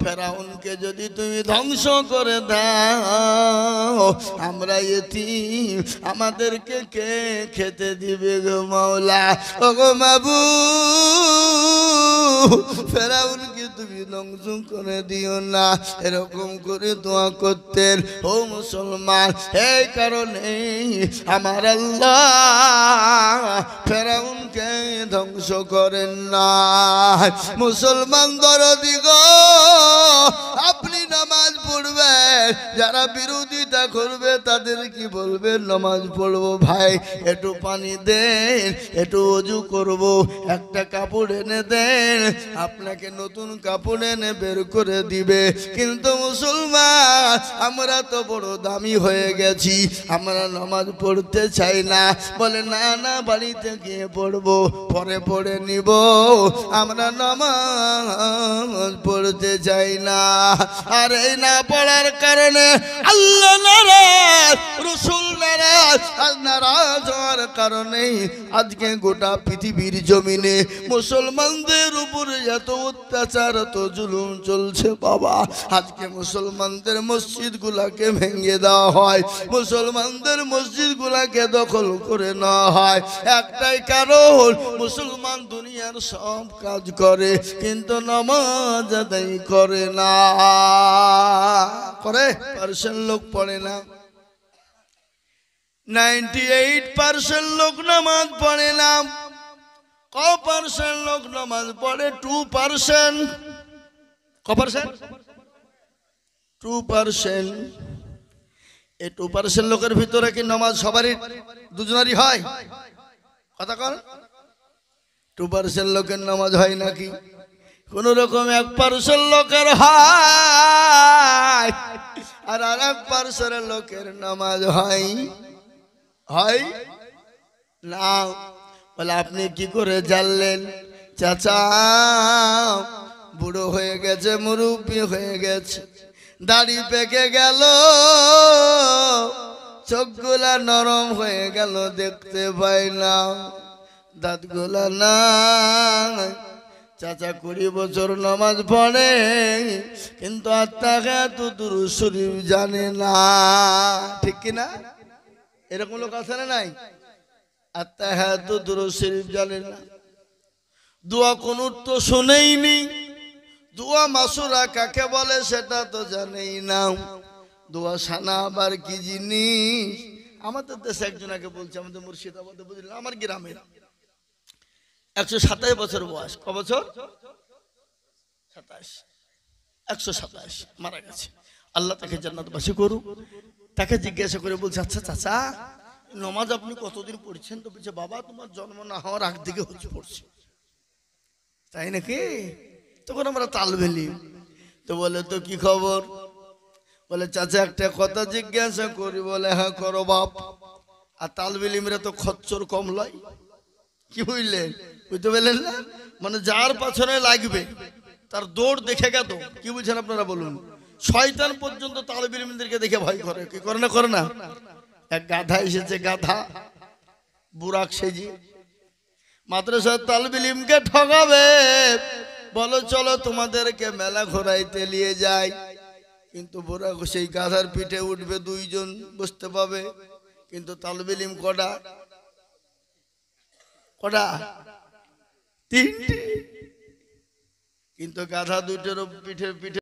[SPEAKER 1] ফেরাউনকে যদি তুমি ধ্বংস করে দাও, আমরা এতিম, আমাদেরকে কে খেতে দিবে গো মাওলা? ও গো মাবুদ ফেরাউনকে তুমি ধ্বংস করে দিও না, এরকম করে দোয়া করতেন। ও মুসলমান, এই কারণে আমার আল্লাহ ফেরাউনকে ধ্বংস করেন না। মুসলমান দরদি গো, আপনি নামাজ পড়বেন, যারা বিরোধিতা করবে তাদের কি বলবে নামাজ পড়বো ভাই একটু পানি দেন একটু ওযু করব একটা কাপড় এনে দেন আপনাকে নতুন কাপড় এনে বের করে দিবে কিন্তু মুসলমান আমরা তো বড় দামি হয়ে গেছি আমরা নামাজ পড়তে চাই না বলে না না বাড়িতে গিয়ে পড়বো পরে পড়ে নিব আমরা নামাজ পড়তে চাই না আর এই না পড়ার কারণে আল্লাহ নারাজ রাসূল নারাজ আর নারাজ হওয়ার কারণে আজকে গোটা পৃথিবীর জমিনে মুসলমানদের উপরে এত অত্যাচার এত জুলুম চলছে বাবা আজকে মুসলমানদের মসজিদগুলোকে ভেঙে দেওয়া হয় মুসলমানদের মসজিদগুলোকে দখল করে নেওয়া হয় একটাই কারণ মুসলমান দুনিয়ার সব কাজ করে কিন্তু নামাজ আদায় করে না করে পার্সেন্ট লোক পড়ে না 98% লোক নামাজ পড়ে না ক পার্সেন্ট লোক নামাজ পড়ে 2% ক পার্সেন্ট 2% এই 2% লোকের ভিতরে কি নামাজ সবারই দুজনেরই হয় কথা কর 2% লোকের নামাজ হয় নাকি কোন রকম 1% লোকের হয় আর 1% লোকের নামাজ হয় হয় না বলে আপনি কি করে জানলেন চাচা বুড়ো হয়ে গেছে মুরব্বি হয়ে গেছে দাড়ি পেকে গেল চোখগুলা নরম হয়ে গেল দেখতে পাই না দাঁতগুলা না চাচা 20 বছর নামাজ পড়ে কিন্তু আত্মাঘাত দুরূদ শরীফ জানে না ঠিক কি না এরকম লোক আছে না নাই আত্মাঘাত দুরূদ শরীফ জানে না দোয়া কুনুত তো শুনেইনি দোয়া মাসুরা কাকে বলে সেটা তো জানেই না দোয়া সানা আবার কি জিনিস আমাদের দেশে একজনকে বলছে আমাদের মুর্শিদাবাদে বুঝলেন আমার গ্রামের 127 বছর বয়স ক বছর 27 127 মারা গেছে আল্লাহ তাকে জান্নাতবাসী করুক তাকে জিজ্ঞাসা করে বলছে আচ্ছা চাচা নামাজ আপনি কতদিন পড়ছেন তো বলছে বাবা তোমার জন্ম না হওয়ার আগ দিকে হচ্ছে পড়ছে তাই নাকি তখন আমরা তাল বেলি তো বলে তো কি খবর বলে চাচা একটা কথা জিজ্ঞাসা করি বলে হ্যাঁ করো বাপ আর তাল বেলিমরা তো খচ্চর কম লয় কি বুঝলেন বুঝতে পারলেন না মানে যার পেছনে লাগবে তার দৌড় দেখে গেল কি বুঝছেন আপনারা বলুন শয়তান পর্যন্ত তালেব ইলমদেরকে দেখে ভয় করে কি করে না এক গাধা এসেছে গাধা বুরাক সেজি মাদ্রাসার তালেব ইলমকে ঠকাবে বলো চলো তোমাদেরকে মেলা ঘোরাইতে নিয়ে যাই কিন্তু বুরাক সেই গাধার পিঠে উঠবে 2 জন বসতে পাবে কিন্তু তালেব ইলম কটা 3টে কিন্তু গাধা দুইটার পিঠে